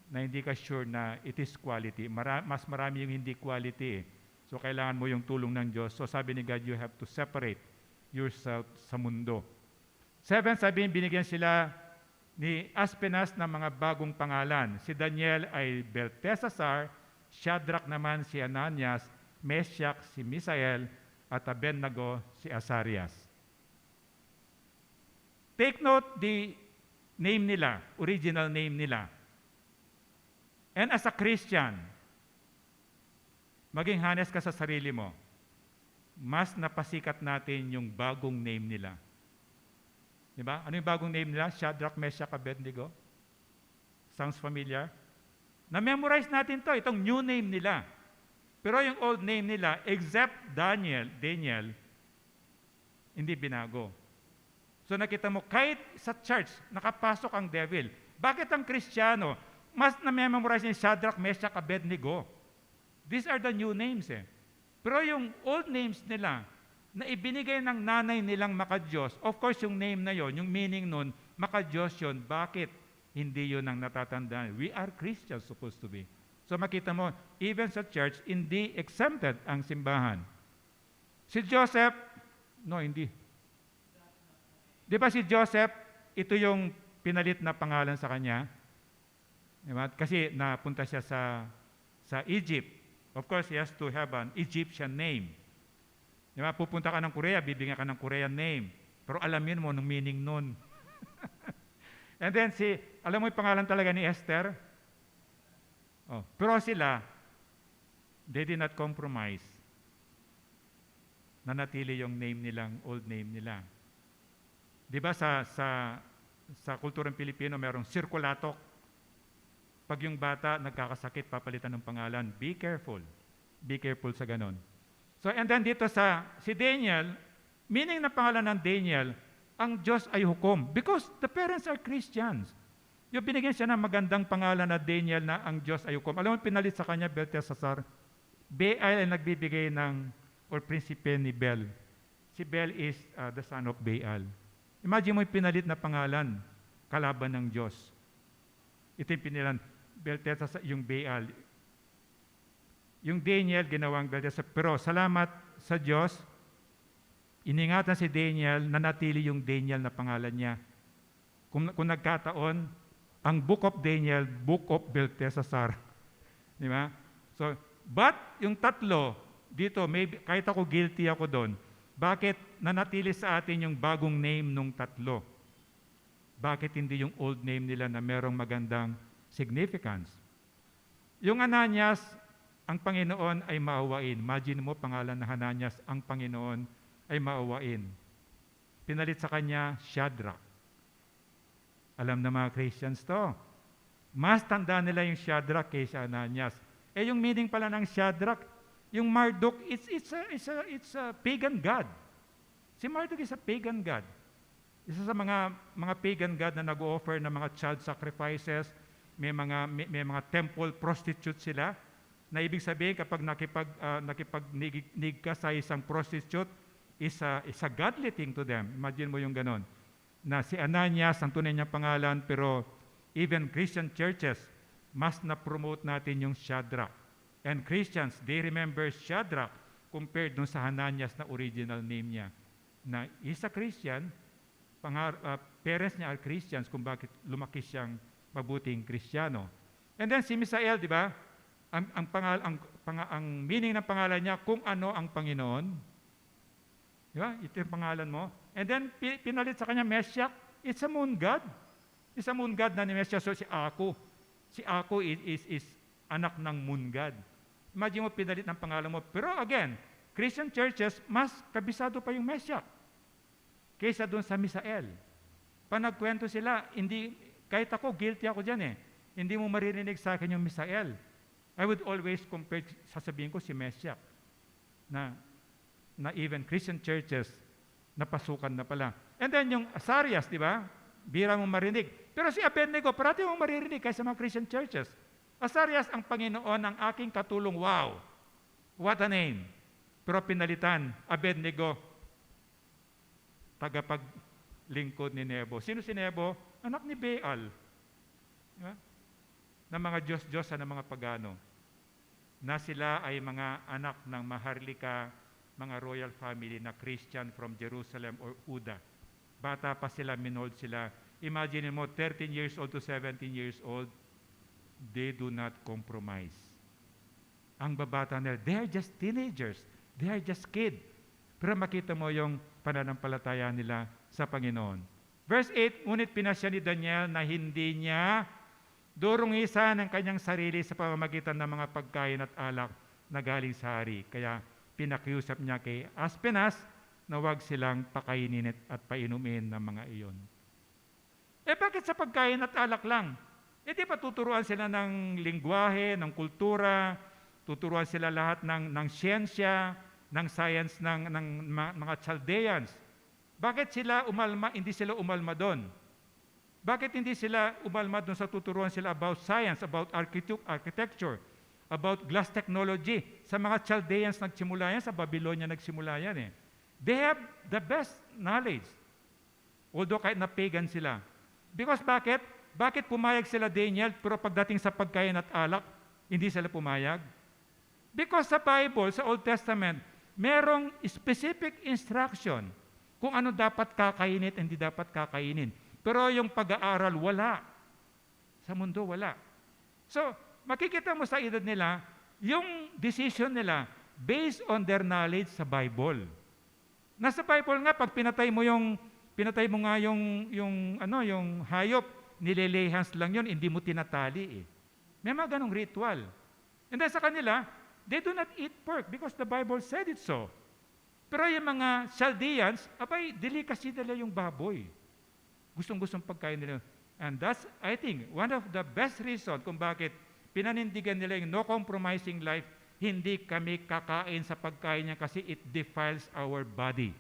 na hindi ka sure na it is quality. Mas marami yung hindi quality eh. So kailangan mo yung tulong ng Diyos. So sabi ni God, you have to separate yourself sa mundo. 7, sabihin, binigyan sila ni Aspenas ng mga bagong pangalan. Si Daniel ay Belteshazzar, Shadrach naman si Ananias, Meshach si Misael, at Abednego si Asarias. Take note the name nila, original name nila. And as a Christian, maging honest ka sa sarili mo, mas napasikat natin yung bagong name nila. Diba? Ano yung bagong name nila? Shadrach, Meshach, Abednego? Sounds familiar? Na-memorize natin to, itong new name nila. Pero yung old name nila, except Daniel, hindi binago. So nakita mo, kahit sa church, nakapasok ang devil. Bakit ang Kristiyano, mas na-memorize niya Shadrach, Meshach, Abednego? These are the new names eh. Pero yung old names nila, na ibinigay ng nanay nilang makadiyos, of course yung name na yon, yung meaning nun, makadiyos yun, bakit hindi yun ang natatandaan? We are Christians supposed to be. So makita mo, even sa church, hindi exempted ang simbahan. Si Joseph, no, hindi. Di ba si Joseph, ito yung pinalit na pangalan sa kanya? Diba? Kasi napunta siya sa Egypt. Of course, he has to have an Egyptian name. Diba? Pupunta ka ng Korea, bibigyan ka ng Korean name. Pero alamin mo nung meaning nun. And then alam mo yung pangalan talaga ni Esther? Oh, pero sila, they did not compromise. Nanatili yung name nilang, old name nila. Di ba sa kulturang Pilipino, merong sirkulatok. Pag yung bata nagkakasakit, papalitan ng pangalan. Be careful. Be careful sa ganon. So, and then dito si Daniel, meaning na pangalan ng Daniel, ang Diyos ay hukom. Because the parents are Christians. Yung binigyan siya ng magandang pangalan na Daniel na ang Diyos ay hukom. Alam mo, pinalit sa kanya, Belteshazzar, Baal ay nagbibigay or prinsipe ni Bel. Si Bel is the son of Baal. Imagine mo yung pinalit na pangalan, kalaban ng Diyos. Ito yung pinilan, Belteshazzar, yung Baal. Yung Daniel, ginawang Belteshazzar. Pero salamat sa Diyos, iningatan si Daniel, nanatili yung Daniel na pangalan niya. Kung nagkataon, ang Book of Daniel, Book of Belteshazzar. Di ba? So, but yung tatlo, dito, maybe, kahit ako guilty ako doon, bakit nanatili sa atin yung bagong name nung tatlo? Bakit hindi yung old name nila na merong magandang significance? Yung Ananias, ang Panginoon ay maawain. Imagine mo, pangalan na Ananias, ang Panginoon ay maawain. Pinalit sa kanya, Shadrach. Alam na mga Christians to. Mas tanda nila yung Shadrach kaysa Ananias. Yung meaning pala ng Shadrach, yung Marduk, it's a pagan god. Si Marduk is a pagan god. Isa sa mga pagan god na nag-offer ng mga child sacrifices, may mga temple prostitutes sila, na ibig sabihin kapag nakipagnig ka sa isang prostitute, is a godly thing to them. Imagine mo yung ganon. Na si Ananias, ang tunay niyang pangalan, pero even Christian churches, mas na-promote natin yung Shadrach. And Christians, they remember Shadrach compared dun sa Ananias na original name niya. Na he's a Christian, parents niya are Christians kung bakit lumaki siyang mabuting Kristiyano. And then si Misael, di ba? Ang meaning ng pangalan niya, kung ano ang Panginoon. Di ba? Ito yung pangalan mo. And then, pinalit sa kanya, Meshach, it's a moon god. It's a moon god na ni Meshach. So, si Ako is anak ng moon god. Imagine mo, pinalit ng pangalan mo. Pero again, Christian churches, mas kabisado pa yung Meshach kaysa doon sa Misael. Panagkwento sila, kahit ako, guilty ako dyan eh. Hindi mo maririnig sa akin yung Misael. I would always compare, sasabihin ko si Meshach, na even Christian churches, napasukan na pala. And then yung Azarias, di ba? Bira mo marinig. Pero si Abednego, parati mo maririnig kaysa mga Christian churches. Azarias, ang Panginoon, ang aking katulong. Wow! What a name! Pero pinalitan, Abednego, tagapaglingkod ni Nebo. Sino si Nebo? Anak ni Baal. Di ba? Na mga Diyos-Diyosan ng mga pagano. Na sila ay mga anak ng Maharlika, mga royal family na Christian from Jerusalem or Uda. Bata pa sila, minold sila. Imagine mo, 13 years old to 17 years old, they do not compromise. Ang babata nila, they are just teenagers. They are just kids. Pero makita mo yung pananampalataya nila sa Panginoon. Verse 8, ngunit pinasya ni Daniel na hindi niya durungisan ang kanyang sarili sa pamamagitan ng mga pagkain at alak na galing sa hari. Kaya pinakiusap niya kay Aspenas na huwag silang pakainin at painumin ng mga iyon. Bakit sa pagkain at alak lang? Di pa tuturuan sila ng lingwahe, ng kultura, tuturuan sila lahat ng siyensya, ng science ng mga Chaldeans. Bakit hindi sila umalma doon? Bakit hindi sila umalma doon sa tuturuan sila about science, about architecture, about glass technology? Sa mga Chaldeans nagsimula yan, sa Babylonia nagsimula yan eh. They have the best knowledge. Although kahit na pagan sila. Because bakit? Bakit pumayag sila Daniel, pero pagdating sa pagkain at alak, Hindi sila pumayag. Because sa Bible, sa Old Testament, merong specific instruction kung ano dapat kakainin at hindi dapat kakainin. Pero yung pag-aaral, wala. Sa mundo, wala. So, makikita mo sa edad nila, yung decision nila based on their knowledge sa Bible. Nasa Bible nga, pag pinatay mo nga yung hayop, nililehans lang yun, hindi mo tinatali eh. May mga ganong ritual. And then sa kanila, they do not eat pork because the Bible said it so. Pero yung mga Chaldeans, abay, delicacy nila yung baboy. Gustong-gustong pagkain nila. And that's, I think, one of the best reasons kung bakit pinanindigan nila yung no compromising life, hindi kami kakain sa pagkain niya kasi it defiles our body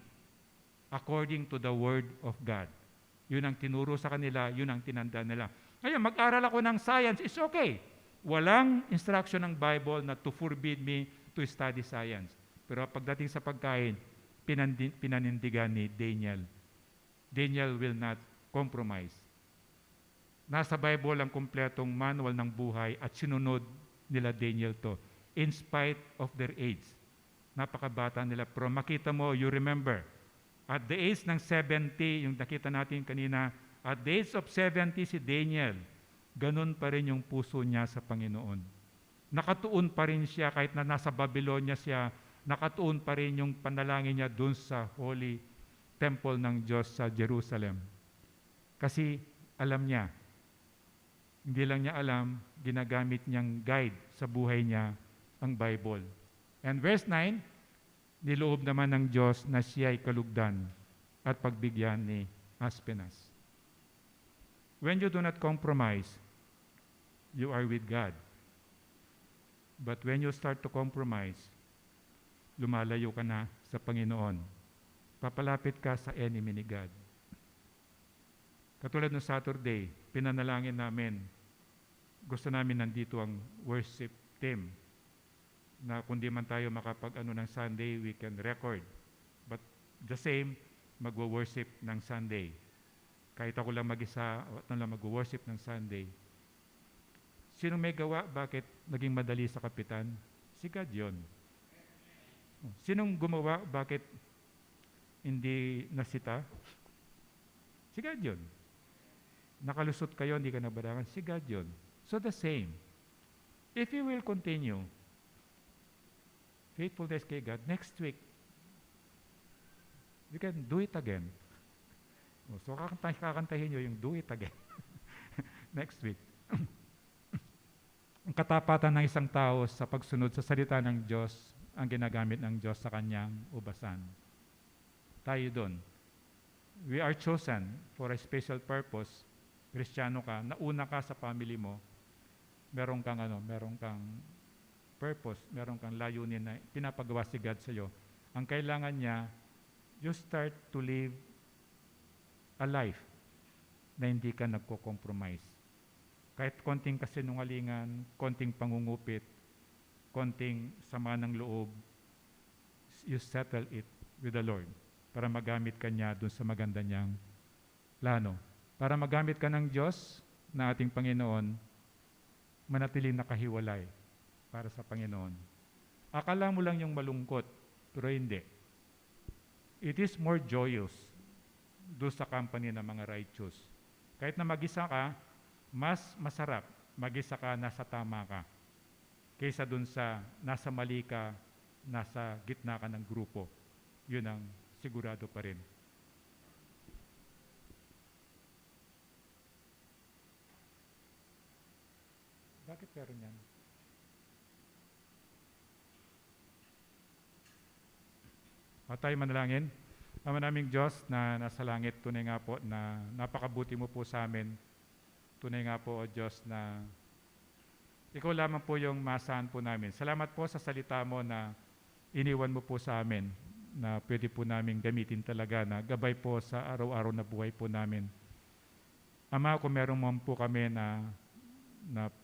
according to the Word of God. Yun ang tinuro sa kanila, yun ang tinanda nila. Ngayon, mag-aral ako ng science, it's okay. Walang instruction ng Bible na to forbid me to study science. Pero pagdating sa pagkain, pinanindigan ni Daniel. Daniel will not compromise. Nasa Bible ang kumpletong manual ng buhay at sinunod nila Daniel to in spite of their age. Napakabata nila. Pero makita mo, you remember, at the age ng 70, yung nakita natin kanina, at the age of 70 si Daniel, ganun pa rin yung puso niya sa Panginoon. Nakatuon pa rin siya kahit na nasa Babylonia siya, nakatuon pa rin yung panalangin niya dun sa Holy Temple ng Diyos sa Jerusalem. Kasi alam niya, hindi lang niya alam, ginagamit niyang guide sa buhay niya ang Bible. And verse 9, niloob naman ng Diyos na siya ay kalugdan at pagbigyan ni Aspenas. When you do not compromise, you are with God. But when you start to compromise, lumalayo ka na sa Panginoon. Papalapit ka sa enemy ni God. Katulad ng Saturday, pinanalangin namin, gusto namin nandito ang worship team na kundi man tayo makapag-ano ng Sunday, we can record. But the same, magwo-worship ng Sunday. Kahit ako lang mag-isa, o lang magwo-worship ng Sunday. Sinong may gawa? Bakit naging madali sa kapitan? Si God yun. Sinong gumawa? Bakit hindi nasita? Si God yun. Nakalusot kayo, hindi ka nabarangan. Si God yun. So the same. If you will continue, faithfulness kay God, next week, you can do it again. So kakantahin nyo yung do it again. Next week. Ang katapatan ng isang tao sa pagsunod sa salita ng Diyos ang ginagamit ng Diyos sa kanyang ubasan. Tayo doon. We are chosen for a special purpose. Kristiyano ka, nauna ka sa family mo, meron kang purpose, meron kang layunin na pinapagawa si God sa iyo. Ang kailangan niya, you start to live a life na hindi ka nagko-compromise. Kahit konting kasinungalingan, konting pangungupit, konting sama ng loob, you settle it with the Lord para magamit ka niya dun sa maganda niyang plano. Para magamit ka ng Diyos na ating Panginoon, manatiling nakahiwalay para sa Panginoon. Akala mo lang yung malungkot, pero hindi. It is more joyous doon sa company ng mga righteous. Kahit na mag-isa ka, mas masarap mag-isa ka, nasa tama ka, kaysa doon sa nasa mali ka, nasa gitna ka ng grupo. Yun ang sigurado pa rin. Bakit meron yan? Tayo manalangin. Ama naming Diyos na nasa langit, tunay nga po na napakabuti mo po sa amin. Tunay nga po, O Diyos, na Ikaw lamang po yung masahan po namin. Salamat po sa salita mo na iniwan mo po sa amin na pwede po namin gamitin talaga na gabay po sa araw-araw na buhay po namin. Ama, kung meron mo po kami na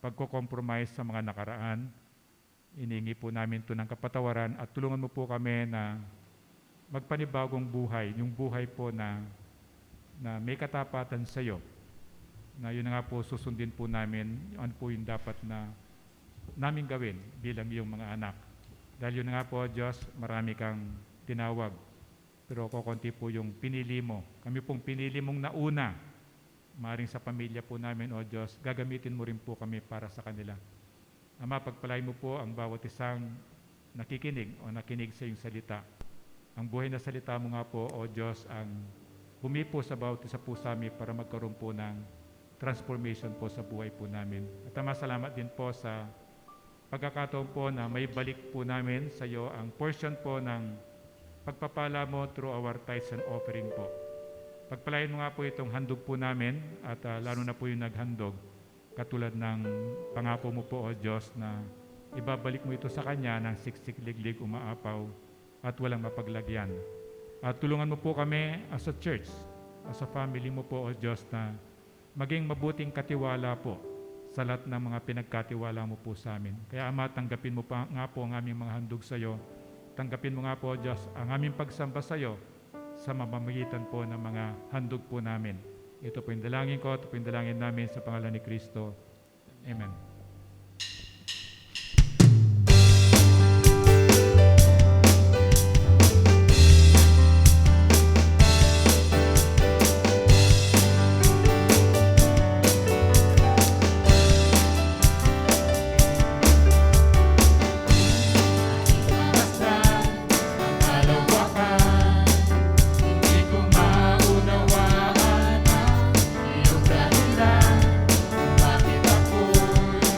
pagko-compromise sa mga nakaraan, iningi po namin ito ng kapatawaran at tulungan mo po kami na magpanibagong buhay, yung buhay po na may katapatan sa iyo. Na yun nga po susundin po namin, ano po yung dapat na namin gawin bilang iyong mga anak. Dahil yun nga po, Diyos, marami kang tinawag. Pero kukunti po yung pinili mo. Kami pong pinili mong nauna. Maring sa pamilya po namin, O Diyos, gagamitin mo rin po kami para sa kanila. Ama, pagpalain mo po ang bawat isang nakikinig o nakinig sa iyong salita. Ang buhay na salita mo nga po, O Diyos, ang humipo sa bawat isa po sa amin para magkaroon po ng transformation po sa buhay po namin. At Ama, salamat din po sa pagkakataon po na may balik po namin sa iyo ang portion po ng pagpapala mo through our tithes and offering po. Pagpalain mo nga po itong handog po namin at lalo na po yung naghandog katulad ng pangako mo po, O Diyos, na ibabalik mo ito sa Kanya ng siksik, liglig, umaapaw at walang mapaglagyan. At tulungan mo po kami as a church, as a family mo po, O Diyos, na maging mabuting katiwala po sa lahat ng mga pinagkatiwala mo po sa amin. Kaya Ama, tanggapin mo pa nga po ang aming mga handog sa iyo. Tanggapin mo nga po, Diyos, ang aming pagsamba sa iyo sa mamamagitan po ng mga handog po namin. Ito po yung dalangin ko, ito po yung dalangin namin sa pangalan ni Kristo. Amen. Bakit ako'y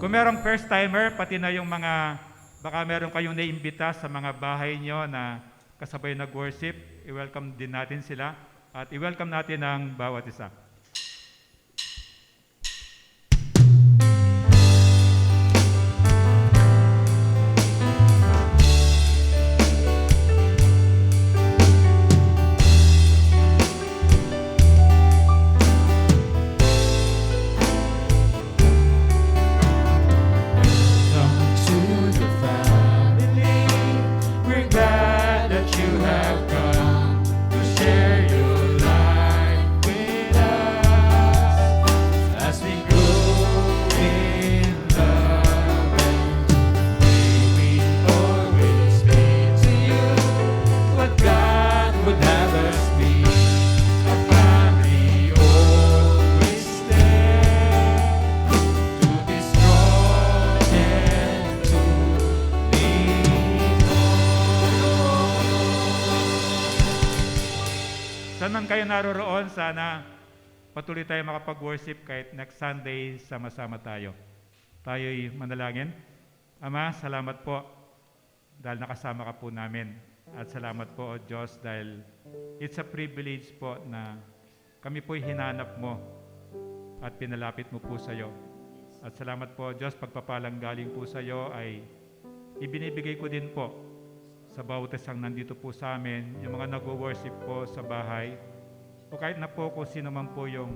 Kung merong first timer, pati na yung mga, baka meron kayong naimbita sa mga bahay nyo na kasabay nag-worship, i-welcome din natin sila at i-welcome natin ang bawat isa. Come to the family. We're glad that you have come to share your life with us as we grow in love, and may we always be to you what God would have us be. A family always there to be strong and to lean on. Saan man kayo naroroon, sana patuloy tayo makapag-worship kahit next Sunday, sama-sama tayo. Tayo'y manalangin. Ama, salamat po dahil nakasama ka po namin. At salamat po, O Diyos, dahil it's a privilege po na kami po'y hinanap mo at pinalapit mo po sa iyo. At salamat po, Diyos, pagpapalang galing po sa iyo ay ibinibigay ko din po sa bawat isang nandito po sa amin, yung mga nag-worship po sa bahay, o kahit na po kung sino man po yung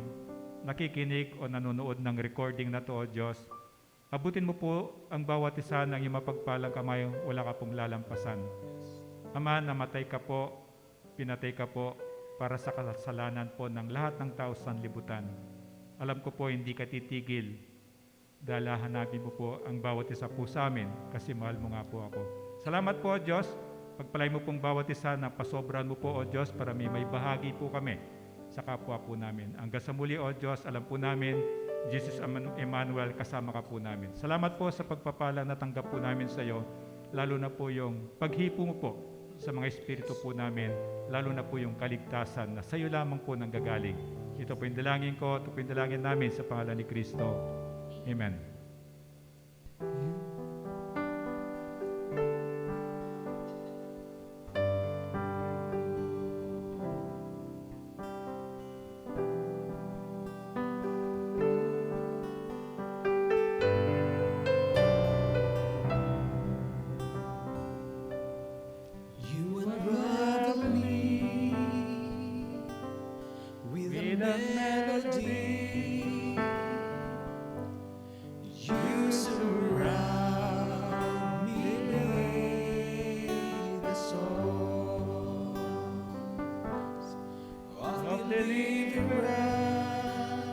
nakikinig o nanonood ng recording na to, O Diyos, abutin mo po ang bawat isa ng iyong mapagpalang kamay, wala ka pong lalampasan. Ama, namatay ka po, pinatay ka po para sa kasalanan po ng lahat ng tao sa sanlibutan. Alam ko po hindi ka titigil dahil hahanapin mo po ang bawat isa po sa amin kasi mahal mo nga po ako. Salamat po, O Diyos. Pagpalay mo pong bawat isa na pasobran mo po, O Diyos, para may bahagi po kami sa kapwa po namin. Hanggang sa muli, O Diyos, alam po namin, Jesus Emmanuel, kasama ka po namin. Salamat po sa pagpapala na tanggap po namin sa iyo, lalo na po yung paghipo mo po sa mga espiritu po namin, lalo na po yung kaligtasan na sa iyo lamang po nanggagaling. Ito po yung dalangin ko, ito po yung dalangin namin sa pangalan ni Kristo. Amen. You unravel me with a melody. You surround me with the songs of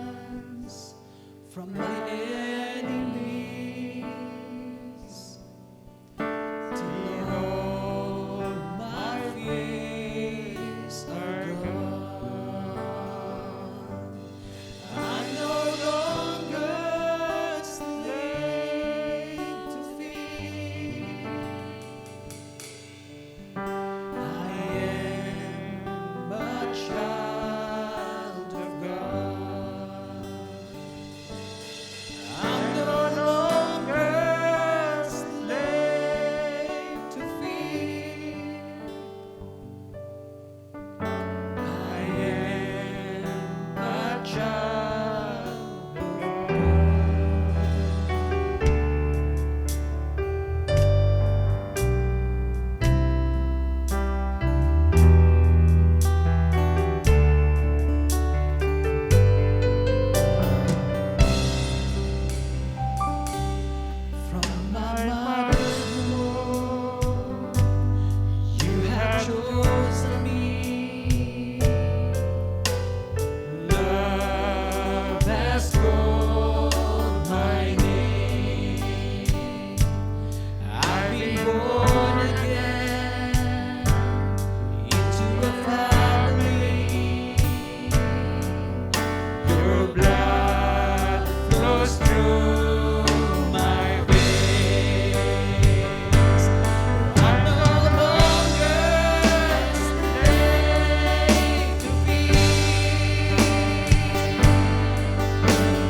deliverance from my enemies. Till all my fears are gone, I'm no longer slave to fear. I am a child of God. I'm no longer slave to fear. I am a child of From my mother's womb, you have chosen me. Love has called my name. I've been born again into a family. Your blood flows through my veins. I'm no longer slave to fear.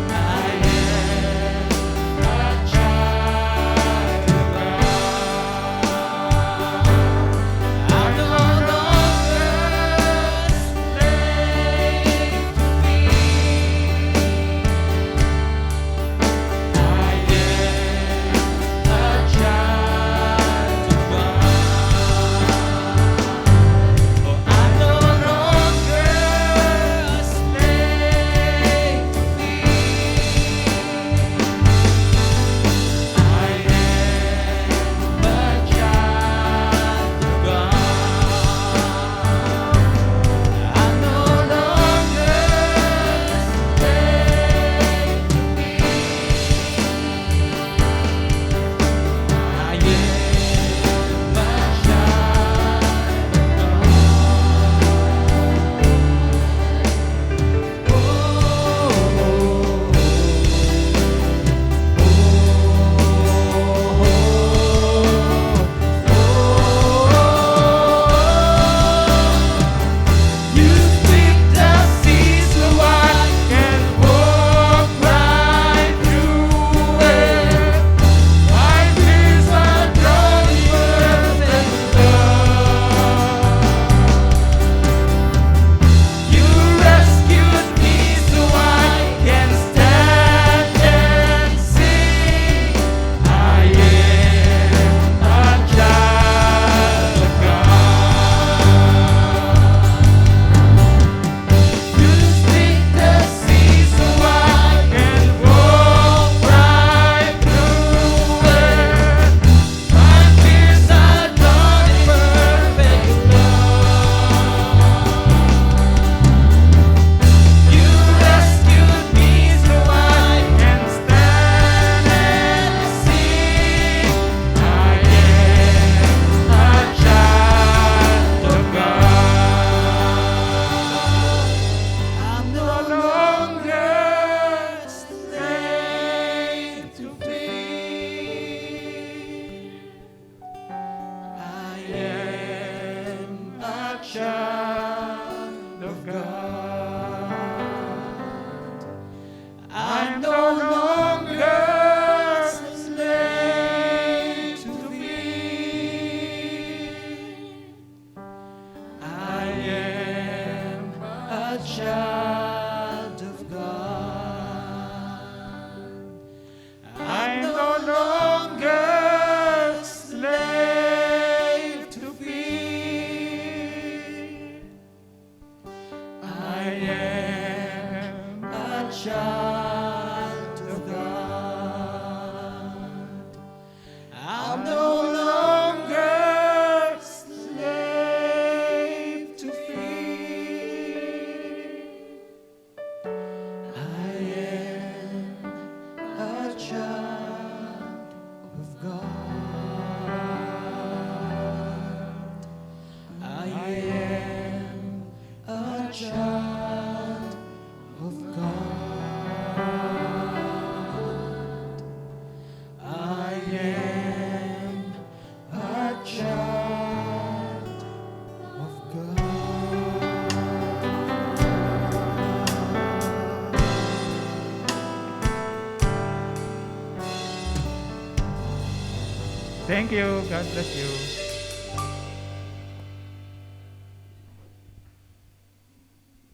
I am a child child of God. I'm no longer slave to fear. I am a child of God. I am a child of God. I am a child of God. Thank you. God bless you.